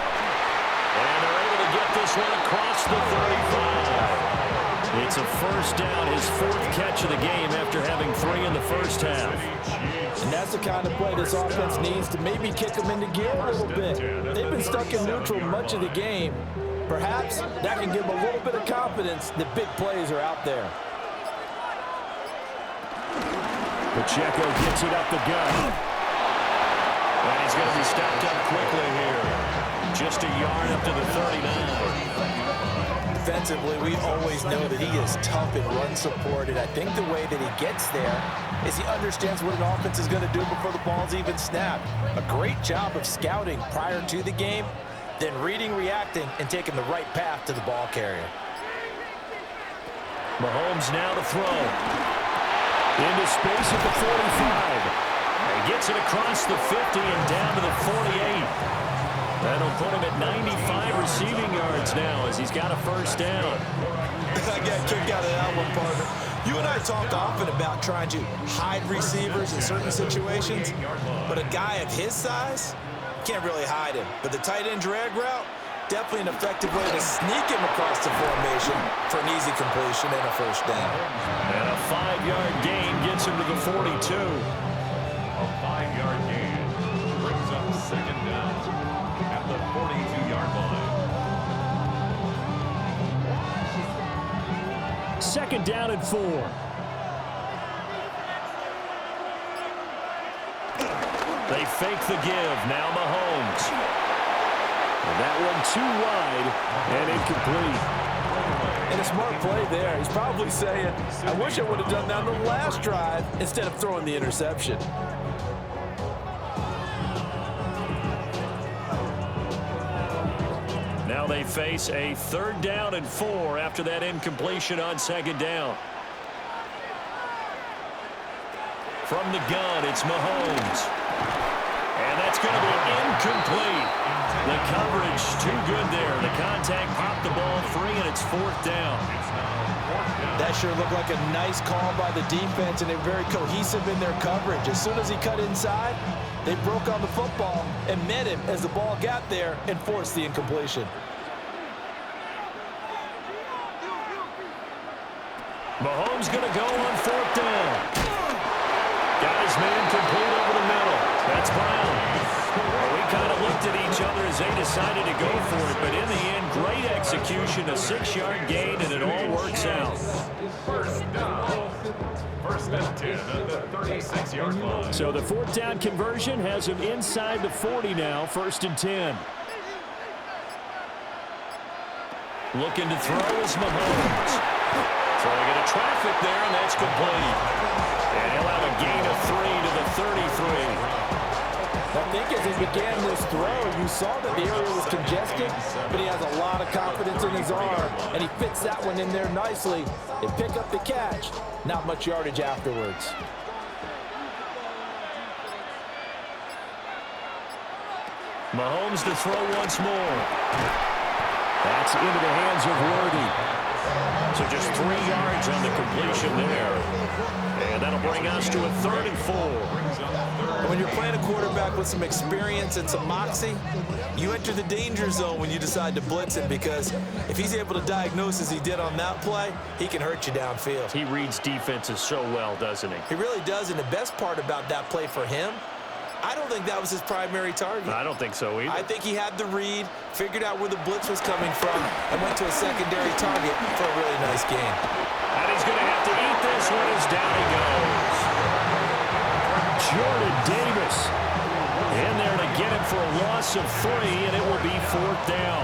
And they're able to get this one across the 35. It's a first down, his 4th catch of the game after having 3 in the first half. And that's the kind of play this offense needs to maybe kick them into gear a little bit. They've been stuck in neutral much of the game. Perhaps that can give them a little bit of confidence that big plays are out there. Pacheco gets it up the gut. And he's going to be stopped up quickly here. Just a yard up to the 39. Defensively, we always know that he is tough in run support, and I think the way that he gets there is he understands what an offense is going to do before the ball's even snapped. A great job of scouting prior to the game, then reading, reacting, and taking the right path to the ball carrier. Mahomes now to throw. Into space at the 45. He gets it across the 50 and down to the 48. That'll put him at 95 receiving yards now as he's got a first down. I got a kick out of that one, partner. You and I talk often about trying to hide receivers in certain situations, but a guy of his size can't really hide him. But the tight end drag route, definitely an effective way to sneak him across the formation for an easy completion and a first down. And a 5-yard gain gets him to the 42. A 5-yard gain brings up second down at the 42-yard line. Second down and 4. They fake the give. Now Mahomes. And that one too wide and incomplete. And a smart play there. He's probably saying, I wish I would have done that on the last drive instead of throwing the interception. Now they face a 3rd down and 4 after that incompletion on 2nd down. From the gun, it's Mahomes. And that's going to be incomplete. The coverage too good there. The contact popped the ball free, and it's 4th down. That sure looked like a nice call by the defense, and they're very cohesive in their coverage. As soon as he cut inside, they broke on the football and met him as the ball got there and forced the incompletion. Mahomes going to go on 4th down. Got his man complete over the middle. That's Brown. Well, we kind of looked at each other as they decided to go for it, but in the end, great execution, a 6-yard gain, and it all works out. First down. First and 10 at the 36-yard line. So the 4th down conversion has him inside the 40 now, 1st and 10. Looking to throw is Mahomes. Throwing into traffic there, and that's complete. And he'll have a gain of 3 to the 33. I think as he began this throw, you saw that the area was congested, but he has a lot of confidence in his arm, and he fits that one in there nicely. They pick up the catch, not much yardage afterwards. Mahomes to throw once more. That's into the hands of Worthy. So just 3 yards on the completion there. And that'll bring us to a 3rd and 4. When you're playing a quarterback with some experience and some moxie, you enter the danger zone when you decide to blitz him, because if he's able to diagnose as he did on that play, he can hurt you downfield. He reads defenses so well, doesn't he? He really does, and the best part about that play for him, I don't think that was his primary target. I don't think so either. I think he had the read, figured out where the blitz was coming from, and went to a secondary target for a really nice gain. And he's going to have to eat this one as down he goes. Jordan Davis In there to get him for a loss of 3, and it will be 4th down.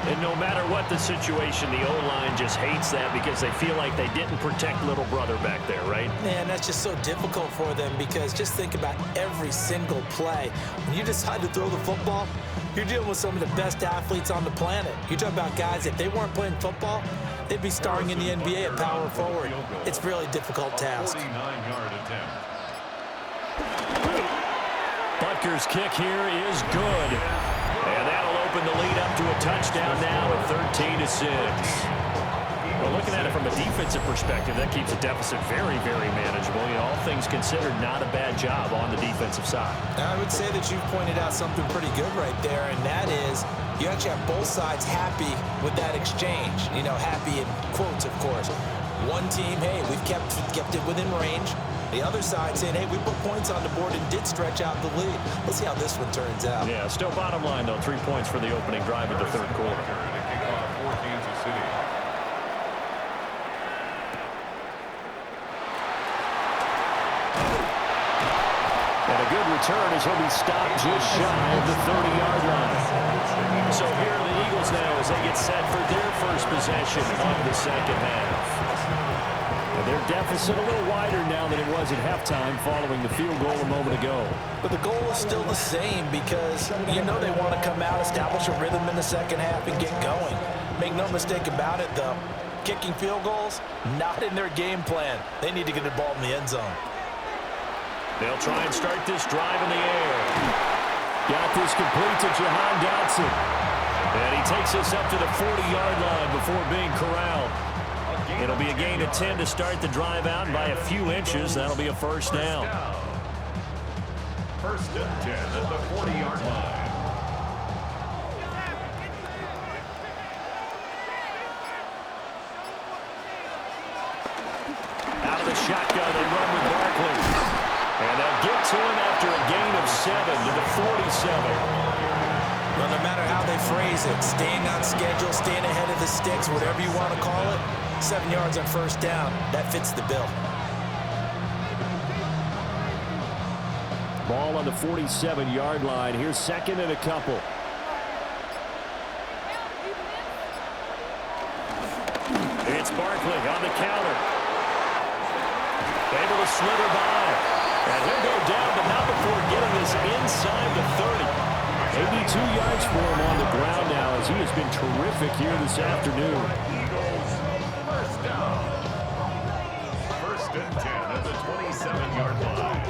And no matter what the situation, the O-line just hates that because they feel like they didn't protect little brother back there, right? Man, that's just so difficult for them, because just think about every single play. When you decide to throw the football, you're dealing with some of the best athletes on the planet. You're talking about guys, if they weren't playing football, they'd be starring in the NBA at power forward. It's a really difficult task. 49-yard attempt. Butker's kick here is good. And that'll open the lead up to a touchdown now at 13-6. Well, looking at it from a defensive perspective, that keeps the deficit very, very manageable. You know, all things considered, not a bad job on the defensive side. I would say that you've pointed out something pretty good right there, and that is you actually have both sides happy with that exchange. You know, happy in quotes, of course. One team, hey, we've kept it within range. The other side saying, hey, we put points on the board and did stretch out the lead. Let's see how this one turns out. Yeah, still bottom line, though, 3 points for the opening drive of the third quarter. To kick off for Kansas City. And a good return as he'll be stopped just shy of the 30-yard line. So here are the Eagles now as they get set for their first possession of the second half. Their deficit a little wider now than it was at halftime following the field goal a moment ago. But the goal is still the same, because you know they want to come out, establish a rhythm in the second half, and get going. Make no mistake about it, though. Kicking field goals, not in their game plan. They need to get the ball in the end zone. They'll try and start this drive in the air. Got this complete to Jahan Dotson. And he takes this up to the 40-yard line before being corralled. It'll be a gain of 10 to start the drive out, and by a few inches, that'll be a first down. First and 10 at the 40-yard line. Out of the shotgun, they run with Barkley. And they'll get to him after a gain of 7 to the 47. Well, no matter how they phrase it, staying on schedule, staying ahead of the sticks, whatever you want to call it, 7 yards on first down, that fits the bill. Ball on the 47-yard line. Here's second and a couple. It's Barkley on the counter. Able to slither by. And he'll go down, but not before getting this inside the 30. 82 yards for him on the ground now, as he has been terrific here this afternoon. Eagles, first down. First and 10 at the 27-yard line.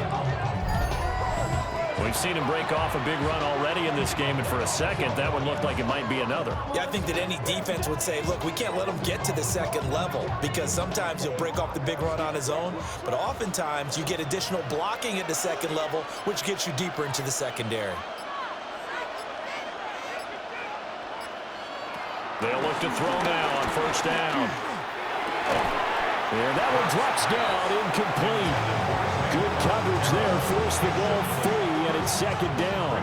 We've seen him break off a big run already in this game, and for a second, that one looked like it might be another. Yeah, I think that any defense would say, look, we can't let him get to the second level, because sometimes he'll break off the big run on his own, but oftentimes you get additional blocking at the second level, which gets you deeper into the secondary. They'll look to throw now on first down. And that one drops down, incomplete. Good coverage there, forced the ball free, and it's second down.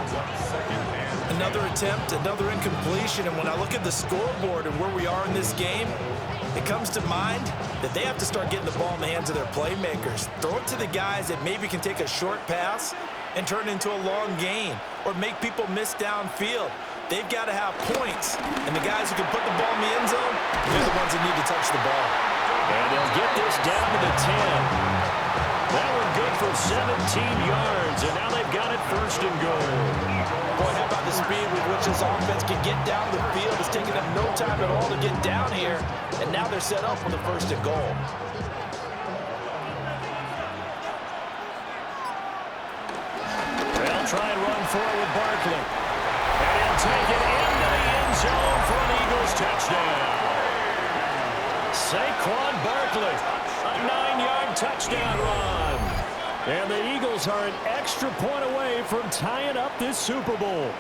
Another attempt, another incompletion, and when I look at the scoreboard and where we are in this game, it comes to mind that they have to start getting the ball in the hands of their playmakers. Throw it to the guys that maybe can take a short pass and turn it into a long gain, or make people miss downfield. They've got to have points, and the guys who can put the ball in the end zone, they're the ones that need to touch the ball. And they'll get this down to the 10. That one good for 17 yards, and now they've got it first and goal. Boy, how about the speed with which this offense can get down the field? It's taking them no time at all to get down here, and now they're set up for the first and goal. They'll try and run forward with Barkley. And he'll take it into the end zone for an Eagles touchdown. Saquon Barkley, a 9-yard touchdown run. And the Eagles are an extra point away from tying up this Super Bowl.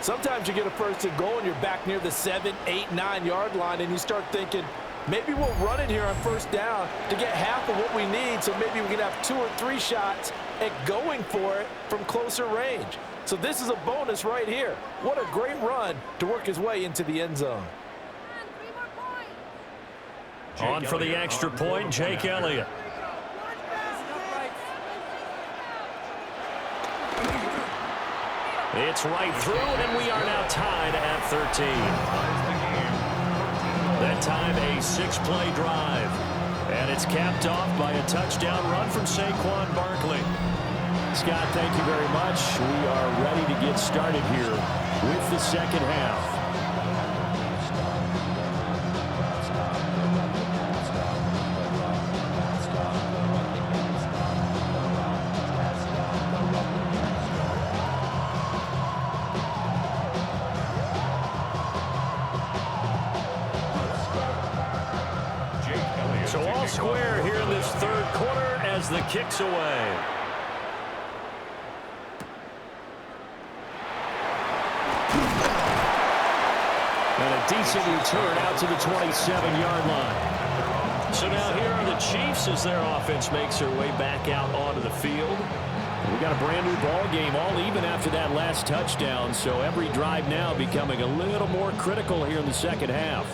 Sometimes you get a first and goal and you're back near the 7, 8, 9-yard line, and you start thinking, maybe we'll run it here on first down to get half of what we need, so maybe we can have 2 or 3 shots at going for it from closer range. So this is a bonus right here. What a great run to work his way into the end zone. On for the extra point, Jake Elliott. It's right through, and we are now tied at 13. That time, a 6-play drive. And it's capped off by a touchdown run from Saquon Barkley. Scott, thank you very much. We are ready to get started here with the second half. So all square here in this third quarter as the kick's away. And a decent return out to the 27-yard line. So now here are the Chiefs as their offense makes their way back out onto the field. We got a brand new ball game, all even after that last touchdown. So every drive now becoming a little more critical here in the second half.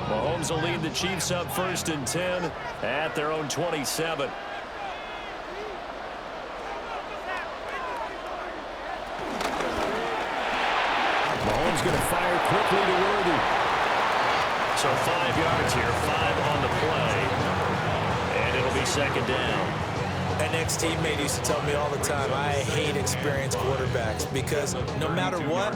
Mahomes will lead the Chiefs up first and 10 at their own 27. Mahomes going to fire quickly to Worthy. So 5 yards here, 5 on the play. And it'll be second down. An ex-teammate used to tell me all the time, I hate experienced quarterbacks because no matter what,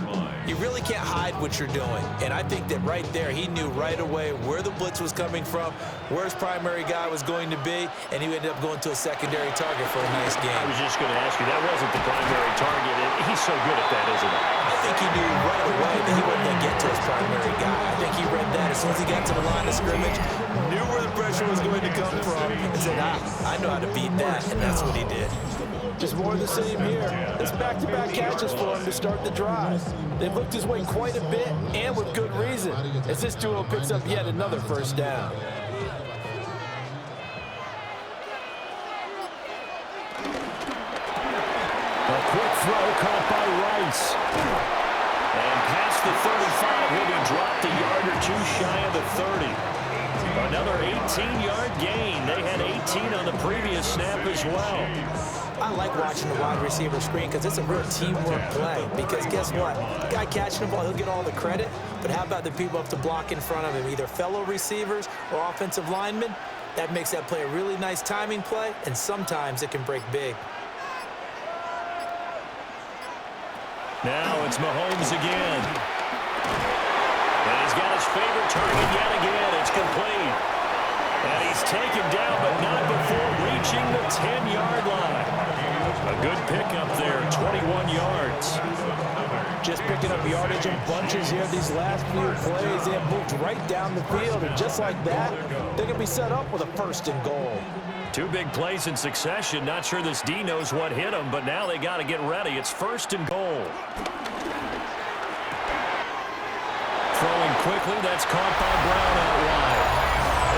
you really can't hide what you're doing. And I think that right there, he knew right away where the blitz was coming from, where his primary guy was going to be, and he ended up going to a secondary target for a nice game. I was just going to ask you, that wasn't the primary target. He's so good at that, isn't he? I think he knew right away that he wasn't going to get to his primary guy. I think he read that as soon as he got to the line of scrimmage, knew where the pressure was going to come from, and said, I know how to beat that, and that's what he did. Just more of the same here. It's back-to-back catches for him to start the drive. They've looked his way quite a bit, and with good reason, as this duo picks up yet another first down. A quick throw caught by Rice. And past the 35, he'll be dropped a yard or two shy of the 30. Another 18-yard gain. They had 18 on the previous snap as well. I like watching the wide receiver screen because it's a real teamwork play. Because guess what? The guy catching the ball, he'll get all the credit. But how about the people up to block in front of him, either fellow receivers or offensive linemen? That makes that play a really nice timing play, and sometimes it can break big. Now it's Mahomes again. And he's got his favorite target yet again. It's complete. And he's taken down, but not before reaching the 10-yard line. A good pickup there, 21 yards. Just picking up yardage in bunches here these last few plays. They have moved right down the field, and just like that, they can be set up with a 1st and goal. Two big plays in succession. Not sure this D knows what hit him, but now they got to get ready. It's 1st and goal. Throwing quickly, that's caught by Brown out wide.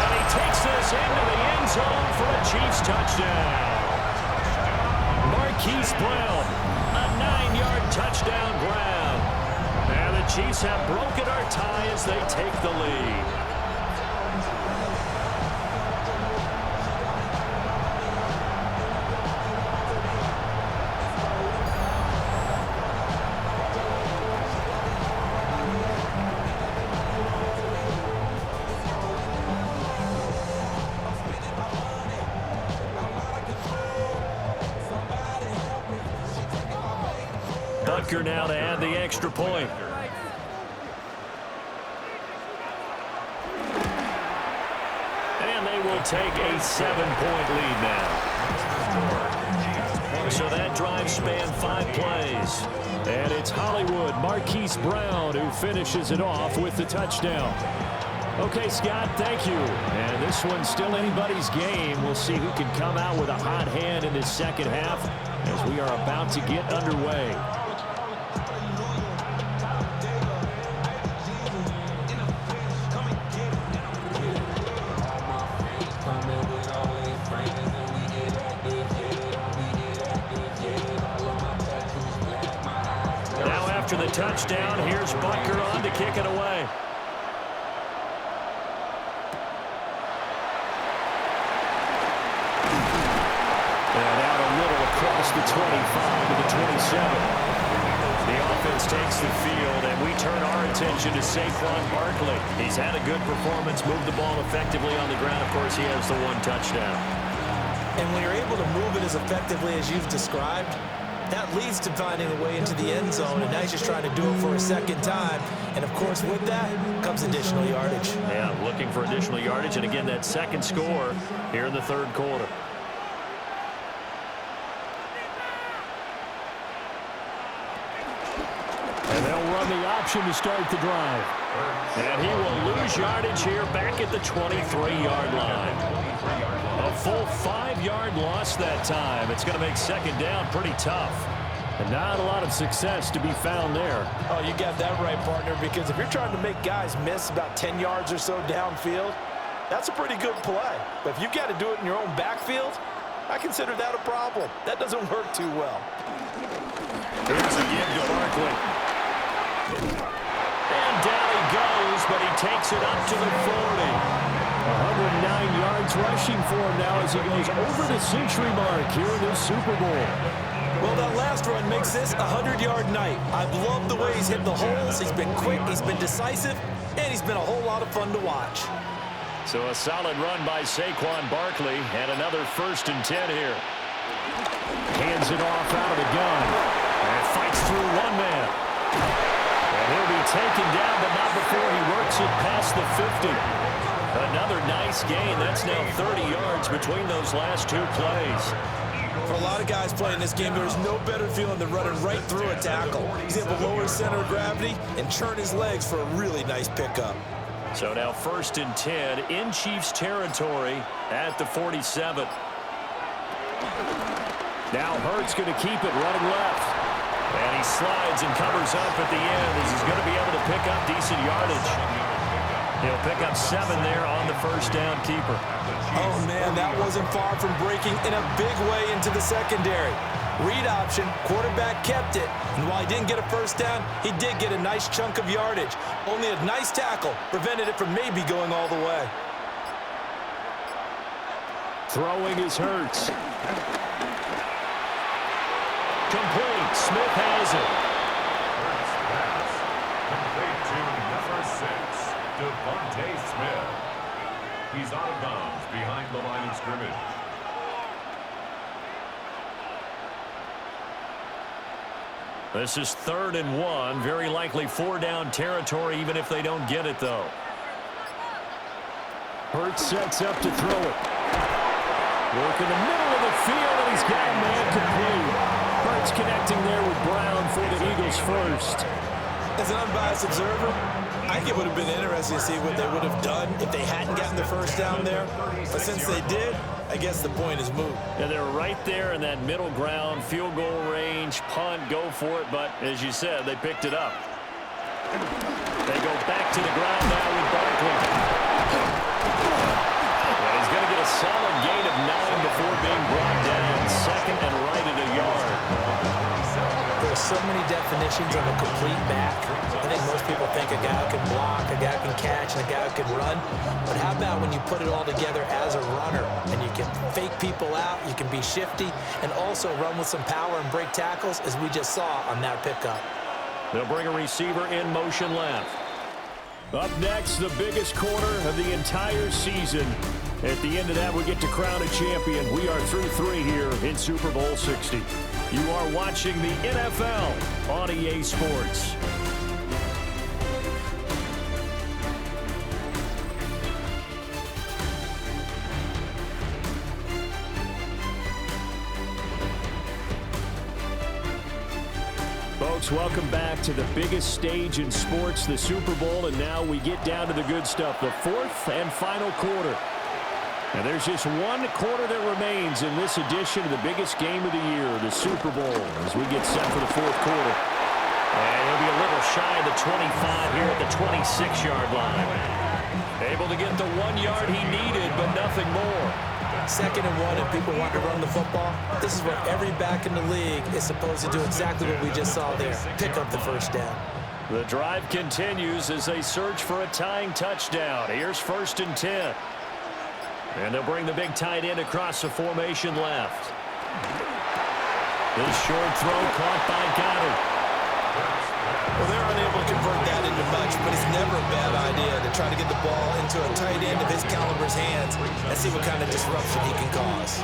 And he takes this into the end zone for a Chiefs touchdown. Marquise Brown, a 9-yard touchdown grab. And the Chiefs have broken our tie as they take the lead. Butker now to add the extra point. And they will take a 7-point lead now. So that drive spanned 5 plays. And it's Hollywood, Marquise Brown, who finishes it off with the touchdown. Okay, Scott, thank you. And this one's still anybody's game. We'll see who can come out with a hot hand in this second half as we are about to get underway. After the touchdown, here's Butker on to kick it away. And out a little across the 25 to the 27. The offense takes the field, and we turn our attention to Saquon Barkley. He's had a good performance, moved the ball effectively on the ground. Of course, he has the 1 touchdown. And when you're able to move it as effectively as you've described, that leads to finding a way into the end zone, and now he's just trying to do it for a second time. And, of course, with that comes additional yardage. Yeah, looking for additional yardage, and again, that second score here in the 3rd quarter. And they'll run the option to start the drive. And he will lose yardage here back at the 23-yard line. A full 5-yard loss that time. It's going to make second down pretty tough. And not a lot of success to be found there. Oh, you got that right, partner, because if you're trying to make guys miss about 10 yards or so downfield, that's a pretty good play. But if you've got to do it in your own backfield, I consider that a problem. That doesn't work too well. Here's a give to Barkley. And down he goes, but he takes it up to the 40. 109 yards rushing for him now as he goes over the century mark here in this Super Bowl. Well, that last run makes this a 100-yard night. I've loved the way he's hit the holes. He's been quick, he's been decisive, and he's been a whole lot of fun to watch. So a solid run by Saquon Barkley, and another 1st and 10 here. Hands it off out of the gun. And fights through one man. And he'll be taken down, but not before he works it past the 50. Another nice gain. That's now 30 yards between those last two plays. For a lot of guys playing this game, there's no better feeling than running right through a tackle. He's able to lower his center of gravity and turn his legs for a really nice pickup. So now 1st and 10 in Chiefs territory at the 47. Now Hurts going to keep it running left. And he slides and covers up at the end as he's going to be able to pick up decent yardage. He'll pick up 7 there on the first down keeper. Oh, man, that wasn't far from breaking in a big way into the secondary. Read option, quarterback kept it. And while he didn't get a first down, he did get a nice chunk of yardage. Only a nice tackle prevented it from maybe going all the way. Throwing is Hurts. Complete. Smith has it. Hurts pass. Complete to number 6, Devontae Smith. He's out of bounds behind the line of scrimmage. This is 3rd and 1. Very likely 4-down territory, even if they don't get it, though. Hurts sets up to throw it. Work in the middle of the field, and he's got a man complete. Hurts connecting there with Brown for the Eagles first. As an unbiased observer, I think it would have been interesting to see what they would have done if they hadn't gotten the first down there. But since they did, I guess the point is moot. Yeah, they're right there in that middle ground, field goal range, punt, go for it. But as you said, they picked it up. They go back to the ground now with Barkley. And he's going to get a solid gain of 9 before being brought down. 2nd and right at a yard. There's so many definitions of a complete back. I think most people think a guy who can block, a guy who can catch, and a guy who can run. But how about when you put it all together as a runner and you can fake people out, you can be shifty, and also run with some power and break tackles, as we just saw on that pickup. They'll bring a receiver in motion left. Up next, the biggest quarter of the entire season. At the end of that, we get to crown a champion. We are through 3 here in Super Bowl 60. You are watching the NFL on EA Sports. Folks, welcome back to the biggest stage in sports, the Super Bowl, and now we get down to the good stuff, the 4th and final quarter. And there's just one quarter that remains in this edition of the biggest game of the year, the Super Bowl, as we get set for the 4th quarter. And he'll be a little shy of the 25 here at the 26-yard line. Able to get the 1 yard he needed, but nothing more. 2nd and 1, and people want to run the football. This is what every back in the league is supposed to do, exactly what we just saw there. Pick up the first down. The drive continues as they search for a tying touchdown. Here's 1st and 10. And they'll bring the big tight end across the formation left. This short throw caught by Goddard. Well, they're unable to convert that into much, but it's never a bad idea to try to get the ball into a tight end of his caliber's hands and see what kind of disruption he can cause.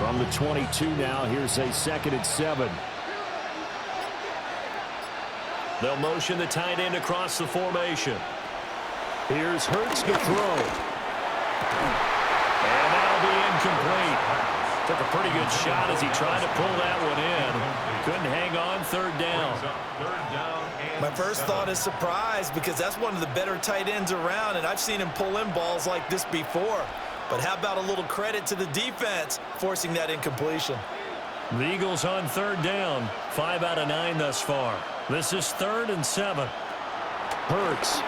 From the 22 now, here's a 2nd and 7. They'll motion the tight end across the formation. Here's Hurts to throw. And that'll be incomplete. Took a pretty good shot as he tried to pull that one in. Couldn't hang on. 3rd down. My first thought is surprise, because that's one of the better tight ends around, and I've seen him pull in balls like this before. But how about a little credit to the defense forcing that incompletion? The Eagles on 3rd down. 5 out of 9 thus far. This is 3rd and 7. Hurts.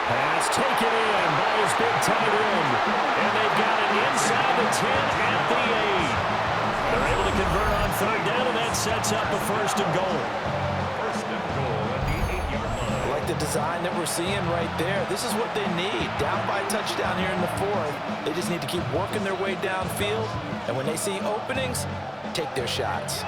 Pass taken in by his big tight end. And they've got it inside the 10 at the 8. They're able to convert on 3rd down, and that sets up a 1st and goal. 1st and goal at the 8-yard line. I like the design that we're seeing right there. This is what they need. Down by a touchdown here in the 4th. They just need to keep working their way downfield. And when they see openings, take their shots.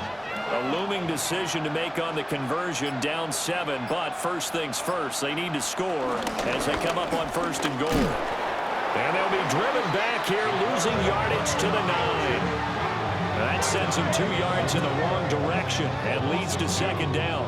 A looming decision to make on the conversion, down 7, but first things first, they need to score as they come up on 1st and goal. And they'll be driven back here, losing yardage to the 9. That sends him 2 yards in the wrong direction and leads to 2nd down.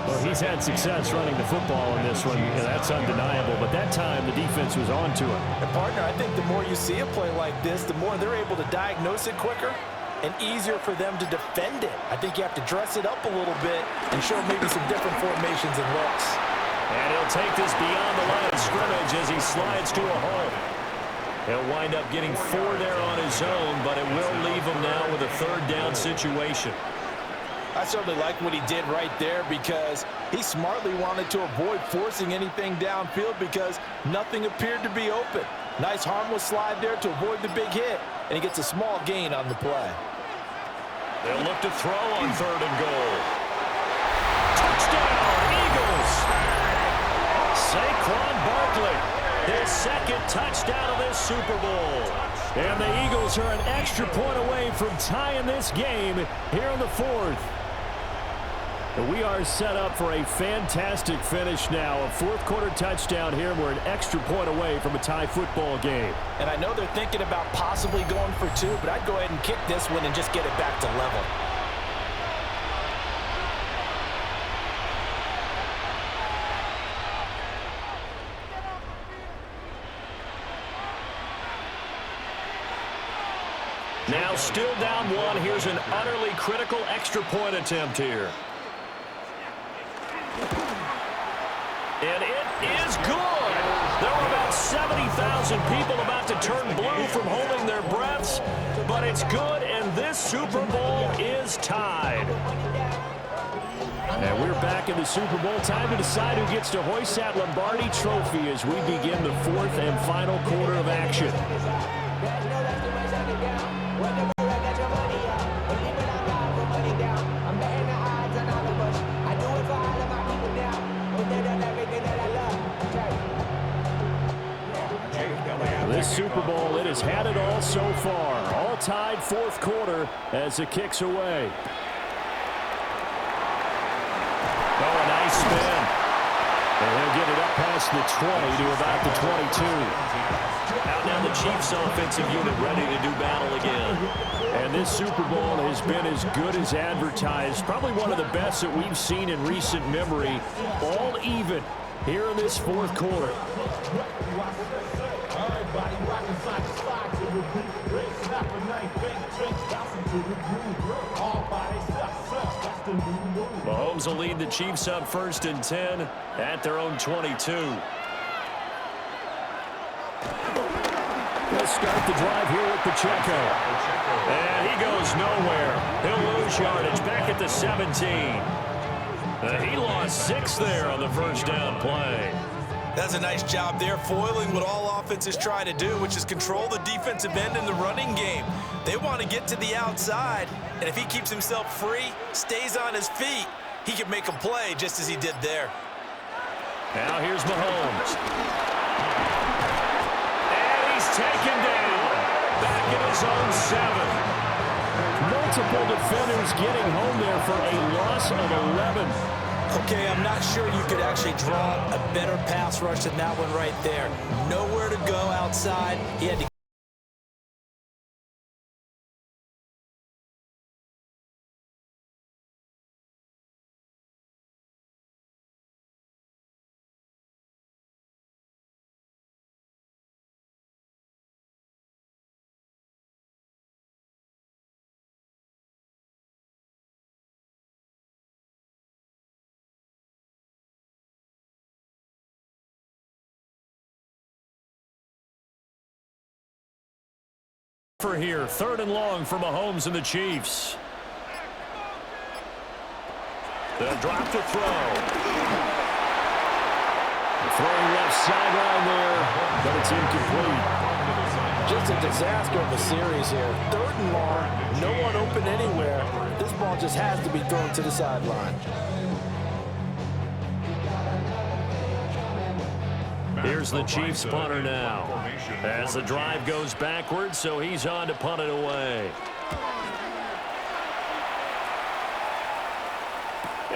Well, he's had success running the football in this one. That's undeniable, but that time the defense was on to him. And partner, I think the more you see a play like this, the more they're able to diagnose it quicker and easier for them to defend it. I think you have to dress it up a little bit and show maybe some different formations and looks. And he'll take this beyond the line of scrimmage as he slides to a hole. He'll wind up getting 4 there on his own, but it will leave him now with a 3rd down situation. I certainly like what he did right there because he smartly wanted to avoid forcing anything downfield because nothing appeared to be open. Nice harmless slide there to avoid the big hit, and he gets a small gain on the play. They'll look to throw on 3rd and goal. Touchdown, Eagles! Saquon Barkley. His 2nd touchdown of this Super Bowl. And the Eagles are an extra point away from tying this game here in the 4th. We are set up for a fantastic finish now. A 4th quarter touchdown here. We're an extra point away from a tie football game. And I know they're thinking about possibly going for 2, but I'd go ahead and kick this one and just get it back to level. Now still down 1. Here's an utterly critical extra point attempt here. And it is good. There were about 70,000 people about to turn blue from holding their breaths, but it's good, and this Super Bowl is tied. And we're back in the Super Bowl. Time to decide who gets to hoist that Lombardi trophy as we begin the 4th and final quarter of action. This Super Bowl, it has had it all so far. All tied 4th quarter as it kicks away. Oh, a nice spin. And he'll get it up past the 20 to about the 22. Out now the Chiefs offensive unit ready to do battle again. And this Super Bowl has been as good as advertised. Probably one of the best that we've seen in recent memory. All even here in this 4th quarter. Mahomes will lead the Chiefs up 1st and 10 at their own 22. Let's start the drive here with Pacheco. And he goes nowhere. He'll lose yardage back at the 17. He lost 6 there on the 1st down play. That's a nice job there, foiling what all offenses try to do, which is control the defensive end in the running game. They want to get to the outside, and if he keeps himself free, stays on his feet, he can make a play just as he did there. Now here's Mahomes. And he's taken down. Back in his own 7. Multiple defenders getting home there for a loss of 11. Okay, I'm not sure you could actually draw a better pass rush than that one right there. Nowhere to go outside. He had to for here. 3rd and long for Mahomes and the Chiefs. They'll drop to throw. Throwing left sideline there, but it's incomplete. Just a disaster of a series here. 3rd and long, no one open anywhere. This ball just has to be thrown to the sideline. Here's the Chiefs punter now. As the drive goes backwards, so he's on to punt it away.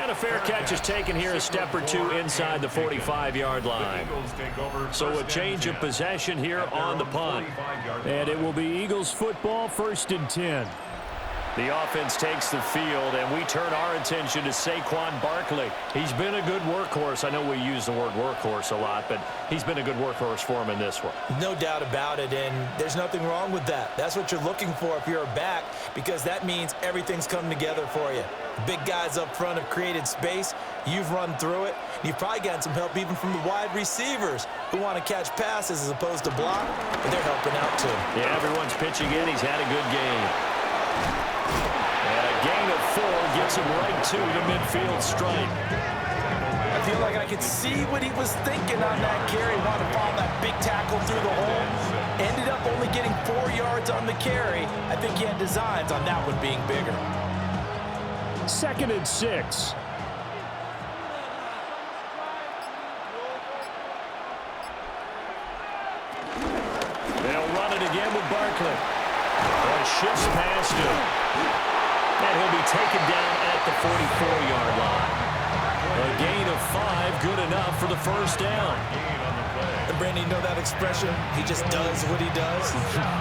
And a fair catch is taken here, a step or two inside the 45-yard line. So a change of possession here on the punt. And it will be Eagles football, 1st and 10. The offense takes the field, and we turn our attention to Saquon Barkley. He's been a good workhorse. I know we use the word workhorse a lot, but he's been a good workhorse for him in this one. No doubt about it, and there's nothing wrong with that. That's what you're looking for if you're a back, because that means everything's coming together for you. Big guys up front have created space. You've run through it. You've probably gotten some help even from the wide receivers who want to catch passes as opposed to block, and they're helping out too. Yeah, everyone's pitching in. He's had a good game. And a gain of 4 gets him right to the midfield stripe. I feel like I could see what he was thinking on that carry. Wanted to follow that big tackle through the hole. Ended up only getting 4 yards on the carry. I think he had designs on that one being bigger. 2nd and 6. They'll run it again with Barkley. Shifts past him. And he'll be taken down at the 44-yard line. A gain of 5, good enough for the 1st down. And Brandon, you know that expression? He just does what he does.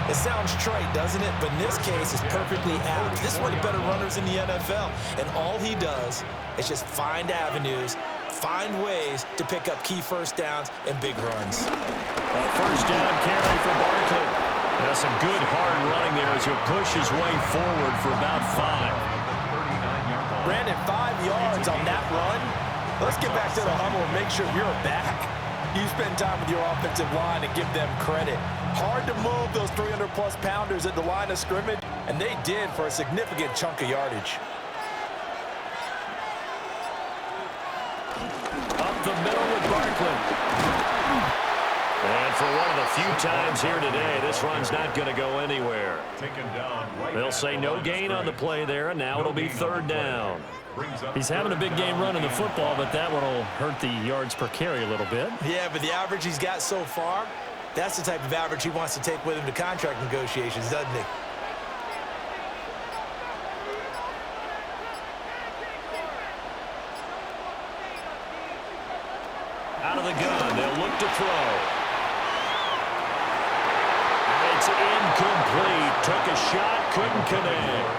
It sounds trite, doesn't it? But in this case, it's perfectly apt. This is one of the better runners in the NFL. And all he does is just find avenues, find ways to pick up key 1st downs and big runs. A 1st down carry for Barkley. That's some good hard running there as he'll push his way forward for about 5. Brandon, 5 yards on that run. Let's get back to the huddle and make sure you're back. You spend time with your offensive line and give them credit. Hard to move those 300-plus pounders at the line of scrimmage, and they did for a significant chunk of yardage. Up the middle with Barkley. And for one of the few times here today, this run's not going to go anywhere. They'll say no gain on the play there, and now it'll be 3rd down. He's having a big game running the football, but that one will hurt the yards per carry a little bit. Yeah, but the average he's got so far, that's the type of average he wants to take with him to contract negotiations, doesn't he? Out of the gun, they'll look to throw. It's incomplete. Took a shot, couldn't connect.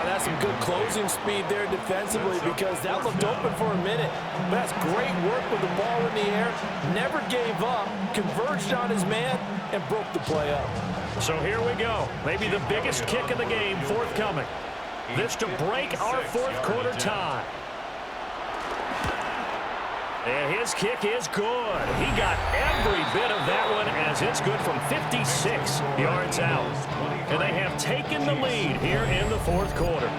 That's some good closing speed there defensively because that looked open for a minute. But that's great work with the ball in the air. Never gave up, converged on his man, and broke the play up. So here we go. Maybe the biggest kick of the game forthcoming. This to break our 4th quarter tie. And his kick is good. He got every bit of that one as it's good from 56 yards out. And they have taken the lead here in the 4th quarter.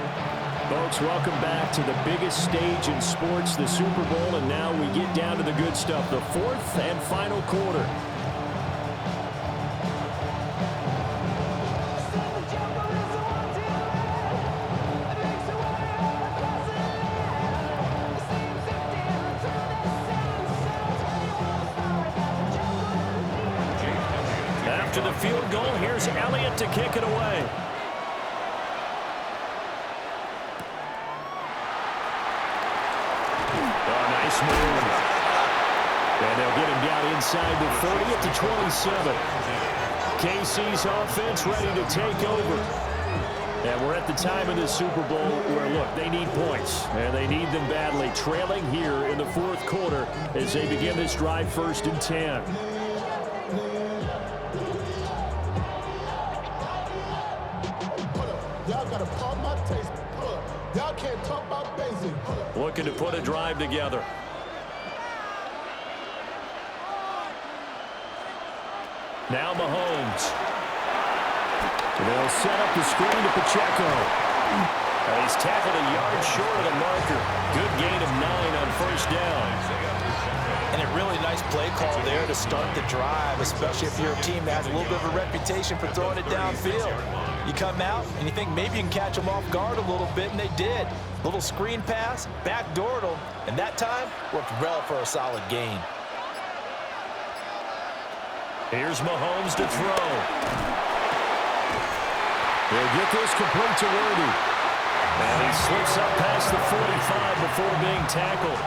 Folks, welcome back to the biggest stage in sports, the Super Bowl, and now we get down to the good stuff, the 4th and final quarter. After the field goal, here's Elliott to kick it away. Oh, nice move. And they'll get him down inside the 30 at the 27. KC's offense ready to take over. And we're at the time of the Super Bowl where, look, they need points. And they need them badly. Trailing here in the 4th quarter as they begin this drive 1st and 10. Looking to put a drive together. Now Mahomes. They'll set up the screen to Pacheco. He's tackled a yard short of the marker. Good gain of 9 on 1st down. And a really nice play call there to start the drive, especially if you're a team that has a little bit of a reputation for throwing it downfield. You come out and you think maybe you can catch them off guard a little bit, and they did. Little screen pass, backdoored them, and that time worked well for a solid gain. Here's Mahomes to throw. They'll get this complete to Worthy. And he slips up past the 45 before being tackled.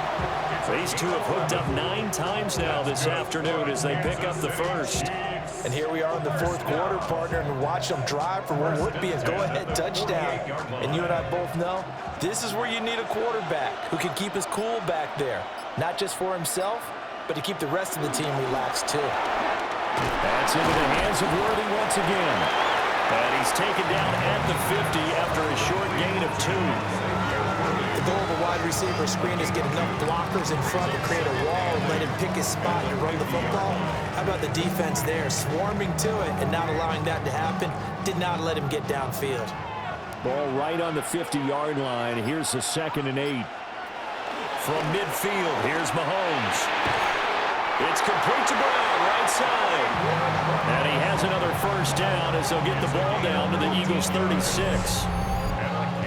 These two have hooked up 9 times now this afternoon as they pick up the first. And here we are in the fourth quarter, partner, and watch them drive for what would be a go-ahead touchdown. And you and I both know this is where you need a quarterback who can keep his cool back there, not just for himself, but to keep the rest of the team relaxed too. That's into the hands of Worthy once again. And he's taken down at the 50 after a short gain of 2. The goal of a wide receiver screen is get enough blockers in front to create a wall and let him pick his spot and run the football. How about the defense there, swarming to it and not allowing that to happen? Did not let him get downfield. Ball right on the 50-yard line. Here's the 2nd and 8. From midfield, here's Mahomes. It's complete to Brown, right side. And he has another first down as they'll get the ball down to the Eagles' 36.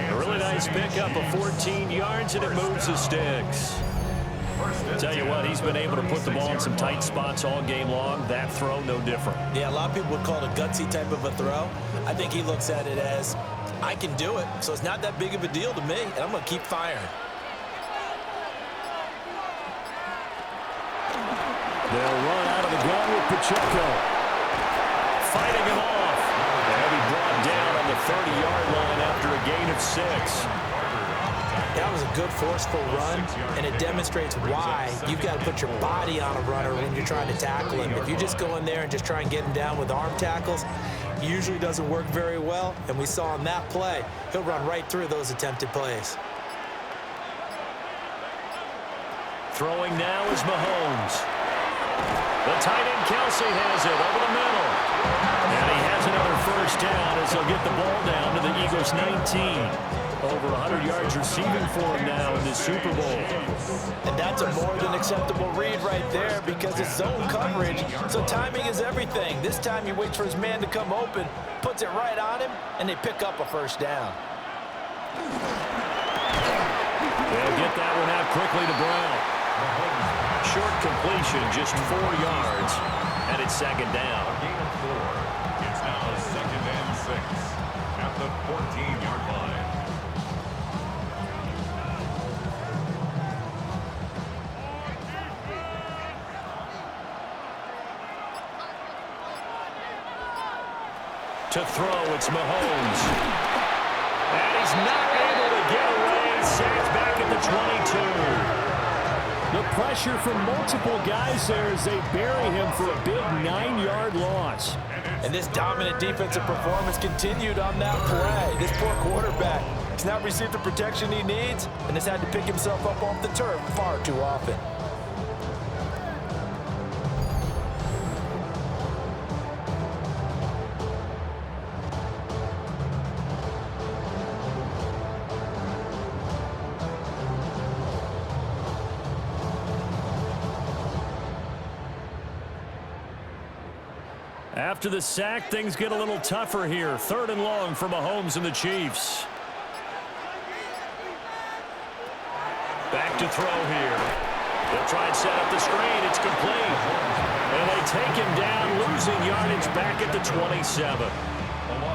A really nice pickup of 14 yards, and it moves the sticks. Tell you what, he's been able to put the ball in some tight spots all game long. That throw, no different. Yeah, a lot of people would call it a gutsy type of a throw. I think he looks at it as, I can do it, so it's not that big of a deal to me, and I'm going to keep firing. They'll run out of the gun with Pacheco. Fighting him off. And he brought down on the 30-yard line after a gain of 6. That was a good forceful run, and it demonstrates why you've got to put your body on a runner when you're trying to tackle him. If you just go in there and just try and get him down with arm tackles, usually doesn't work very well, and we saw on that play, he'll run right through those attempted plays. Throwing now is Mahomes. The tight end Kelsey has it over the middle. And he has another first down as they'll get the ball down to the Eagles' 19. Over 100 yards receiving for him now in this Super Bowl. And that's a more than acceptable read right there because it's zone coverage, so timing is everything. This time he waits for his man to come open, puts it right on him, and they pick up a first down. They'll get that one out quickly to Brown. Short completion, just 4 yards, and it's 2nd down. Gain of 4. It's now 2nd and 6 at the 14-yard line. To throw, it's Mahomes. And he's not able to get away. Sacked back at the 22. The pressure from multiple guys there as they bury him for a big 9-yard loss. And this dominant defensive performance continued on that play. This poor quarterback has not received the protection he needs and has had to pick himself up off the turf far too often. After the sack, things get a little tougher here. 3rd and long for Mahomes and the Chiefs. Back to throw here. They'll try and set up the screen. It's complete. And they take him down, losing yardage back at the 27.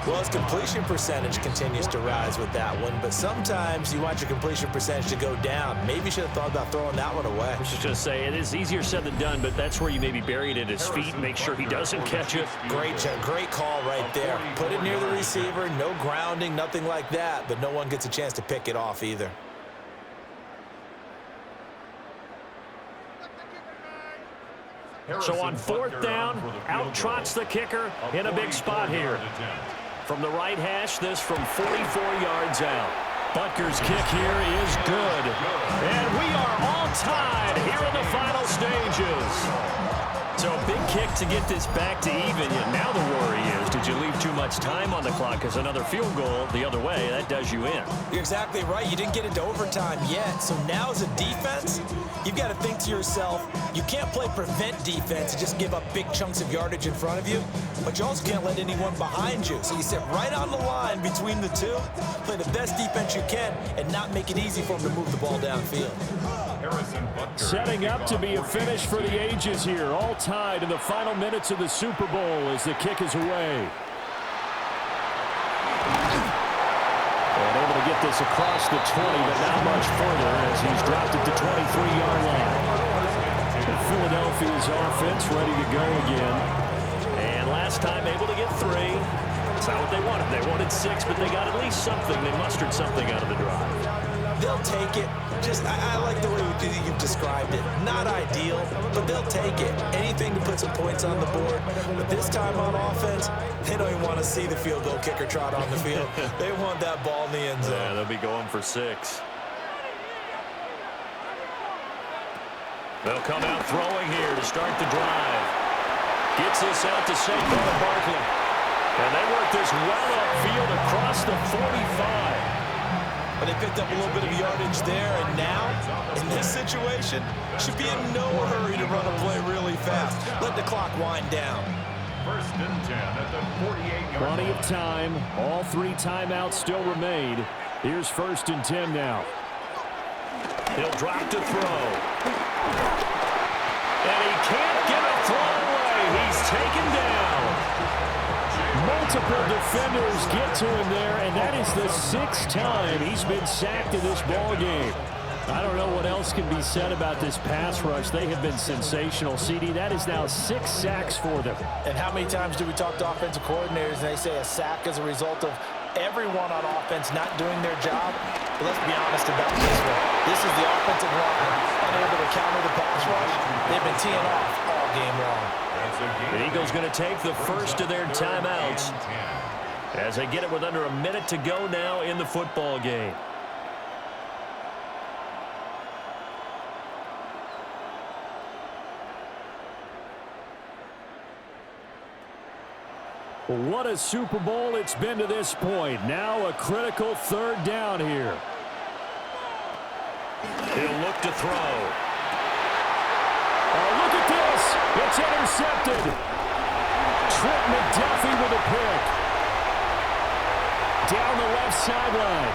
Well, his completion percentage continues to rise with that one, but sometimes you want your completion percentage to go down. Maybe you should have thought about throwing that one away. I was just going to say, it is easier said than done, but that's where you maybe bury it at his feet and make sure he doesn't catch it. Great call right there. Put it near the receiver, no grounding, nothing like that, but no one gets a chance to pick it off either. So on 4th down, out trots the kicker in a big spot here. From the right hash, this from 44 yards out. Butker's kick here is good. And we are all tied here in the final stages. So a big kick to get this back to even. Now the worry is, did you leave too much time on the clock? Because another field goal the other way, that does you in. You're exactly right. You didn't get into overtime yet. So now as a defense, you've got to think to yourself, you can't play prevent defense and just give up big chunks of yardage in front of you, but you also can't let anyone behind you. So you sit right on the line between the two, play the best defense you can, and not make it easy for them to move the ball downfield. Setting up to be a finish for the ages here. All tied in the final minutes of the Super Bowl as the kick is away. And able to get this across the 20, but not much further as he's dropped it to 23-yard line. And Philadelphia's offense ready to go again. And last time able to get 3. That's not what they wanted. They wanted 6, but they got at least something. They mustered something out of the drive. They'll take it. I like the way you've described it. Not ideal, but they'll take it. Anything to put some points on the board. But this time on offense, they don't even want to see the field goal kicker trot on the field. They want that ball in the end zone. Yeah, they'll be going for 6. They'll come out throwing here to start the drive. Gets this out to Saquon Barkley. And they work this well upfield across the 45. But they picked up a little bit of yardage there, and now, in this situation, should be in no hurry to run a play really fast. Let the clock wind down. 1st and 10 at the 48-yard Plenty line. of time. All 3 timeouts still remain. Here's 1st and 10 now. He'll drop to throw. And he can't get a throw away. He's taken down. Multiple defenders get to him there, and that is the 6th time he's been sacked in this ball game. I don't know what else can be said about this pass rush. They have been sensational. CD, that is now 6 sacks for them. And how many times do we talk to offensive coordinators and they say a sack as a result of everyone on offense not doing their job? But let's be honest about this one. This is the offensive line unable to counter the pass rush. They've been teeing off all game long. The Eagles going to take the first of their timeouts as they get it with under a minute to go now in the football game. What a Super Bowl it's been to this point. Now a critical 3rd down here. He'll look to throw. Oh, look at this. It's intercepted. Trent McDuffie with a pick. Down the left sideline.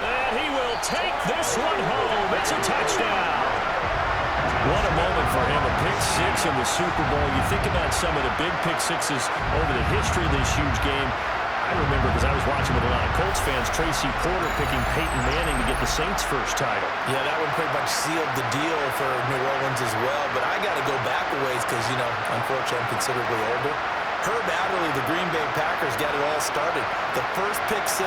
And he will take this one home. It's a touchdown. What a moment for him, a pick 6 in the Super Bowl. You think about some of the big pick 6s over the history of this huge game. I remember, because I was watching with a lot of Colts fans, Tracy Porter picking Peyton Manning to get the Saints' first title. Yeah, that one pretty much sealed the deal for New Orleans as well. But I got to go back a ways because, you know, unfortunately I'm considerably older. Herb Adderley, the Green Bay Packers, got it all started. The first pick 6,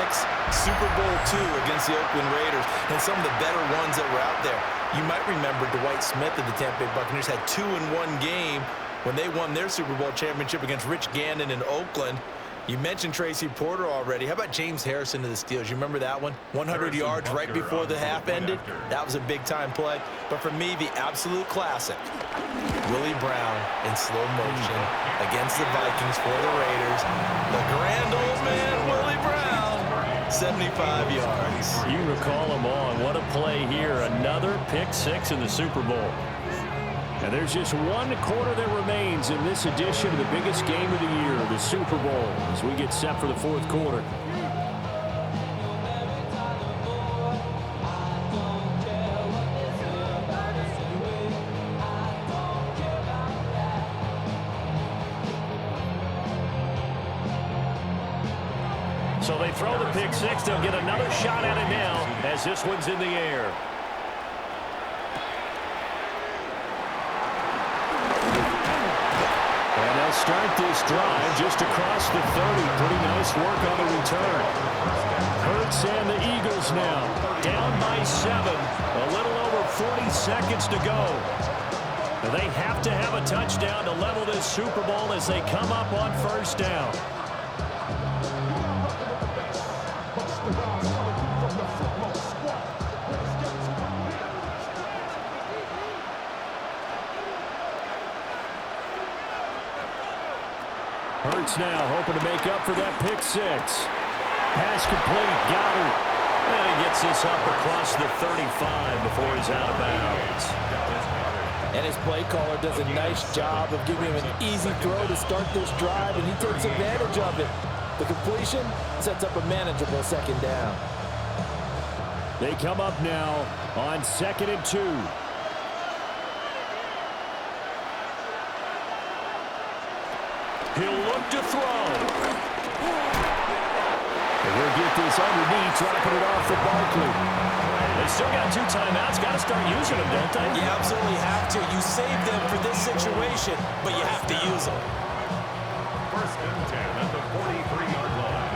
Super Bowl II against the Oakland Raiders, and some of the better ones that were out there. You might remember Dwight Smith of the Tampa Bay Buccaneers had 2 in one game when they won their Super Bowl championship against Rich Gannon in Oakland. You mentioned Tracy Porter already. How about James Harrison of the Steelers? You remember that one? 100 yards right before the half ended. That was a big-time play. But for me, the absolute classic, Willie Brown in slow motion against the Vikings for the Raiders. The grand old man, Willie Brown, 75 yards. You recall them on. What a play here. Another pick 6 in the Super Bowl. And there's just 1 quarter that remains in this edition of the biggest game of the year, the Super Bowl, as we get set for the 4th quarter. So they throw the pick 6. They'll get another shot at it now as this one's in the air. Start this drive just across the 30. Pretty nice work on the return. Hurts and the Eagles now Down by 7. A little over 40 seconds to go. They have to have a touchdown to level this Super Bowl as they come up on 1st down. Hurts now hoping to make up for that pick 6. Pass complete. Got it. And he gets this up across the 35 before he's out of bounds. And his play caller does a nice job of giving him an easy throw to start this drive, and he takes advantage of it. The completion sets up a manageable 2nd down. They come up now on 2nd and 2. He'll look to throw. And we'll get this underneath, dropping it off for Barkley. They still got 2 timeouts. Got to start using them, don't they? You absolutely have to. You save them for this situation, but you have to use them. First and 10 at the 43-yard line.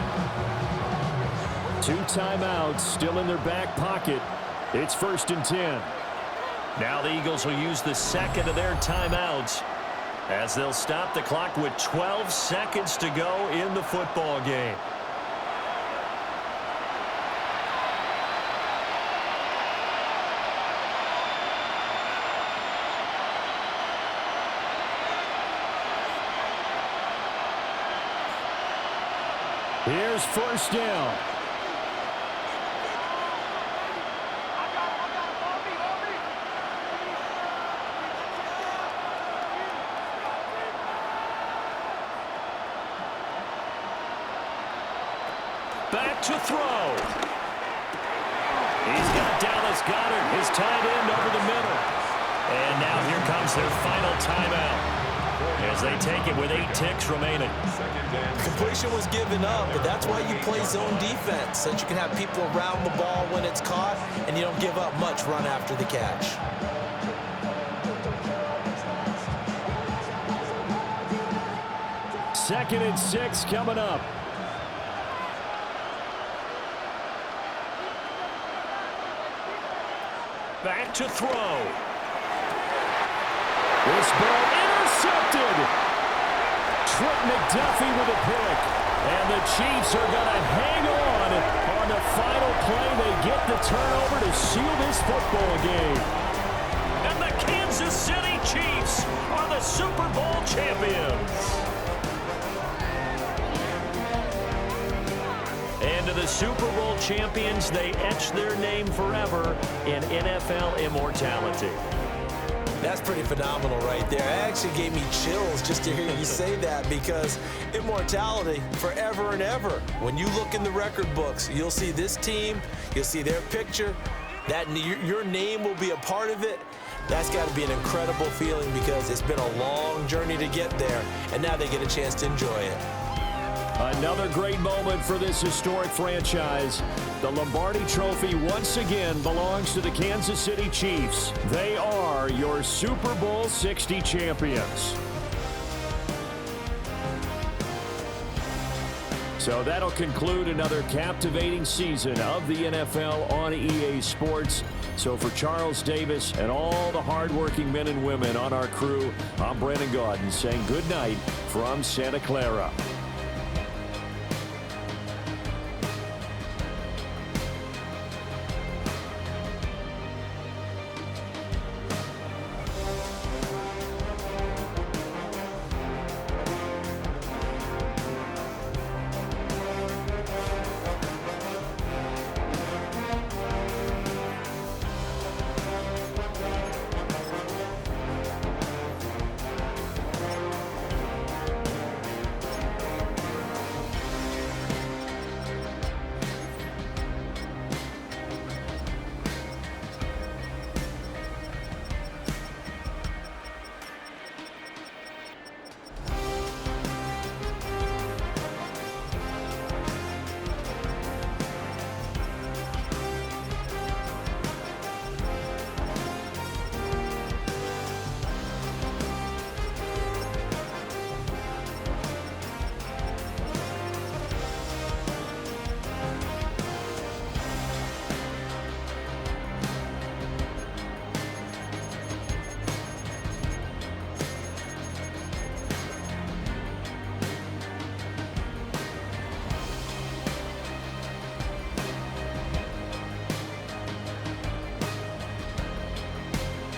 2 timeouts still in their back pocket. It's first and 10. Now the Eagles will use the second of their timeouts as they'll stop the clock with 12 seconds to go in the football game. Here's first down. Back to throw. He's got Dallas Goedert, his tight end, over the middle. And now here comes their final timeout as they take it with 8 ticks remaining. Completion was given up, but that's why you play zone defense, so that you can have people around the ball when it's caught, and you don't give up much run after the catch. Second and 6 coming up. Back to throw. This ball intercepted. Trent McDuffie with a pick. And the Chiefs are going to hang on the final play. They get the turnover to seal this football game. And the Kansas City Chiefs are the Super Bowl champions. And to the Super Bowl champions, they etch their name forever in NFL immortality. That's pretty phenomenal right there. It actually gave me chills just to hear you say that, because immortality forever and ever. When you look in the record books, you'll see this team, you'll see their picture, that your name will be a part of it. That's got to be an incredible feeling, because it's been a long journey to get there, and now they get a chance to enjoy it. Another great moment for this historic franchise. The Lombardi Trophy once again belongs to the Kansas City Chiefs. They are your Super Bowl 60 champions. So that'll conclude another captivating season of the NFL on EA Sports. So for Charles Davis and all the hardworking men and women on our crew, I'm Brandon Gaudin saying good night from Santa Clara.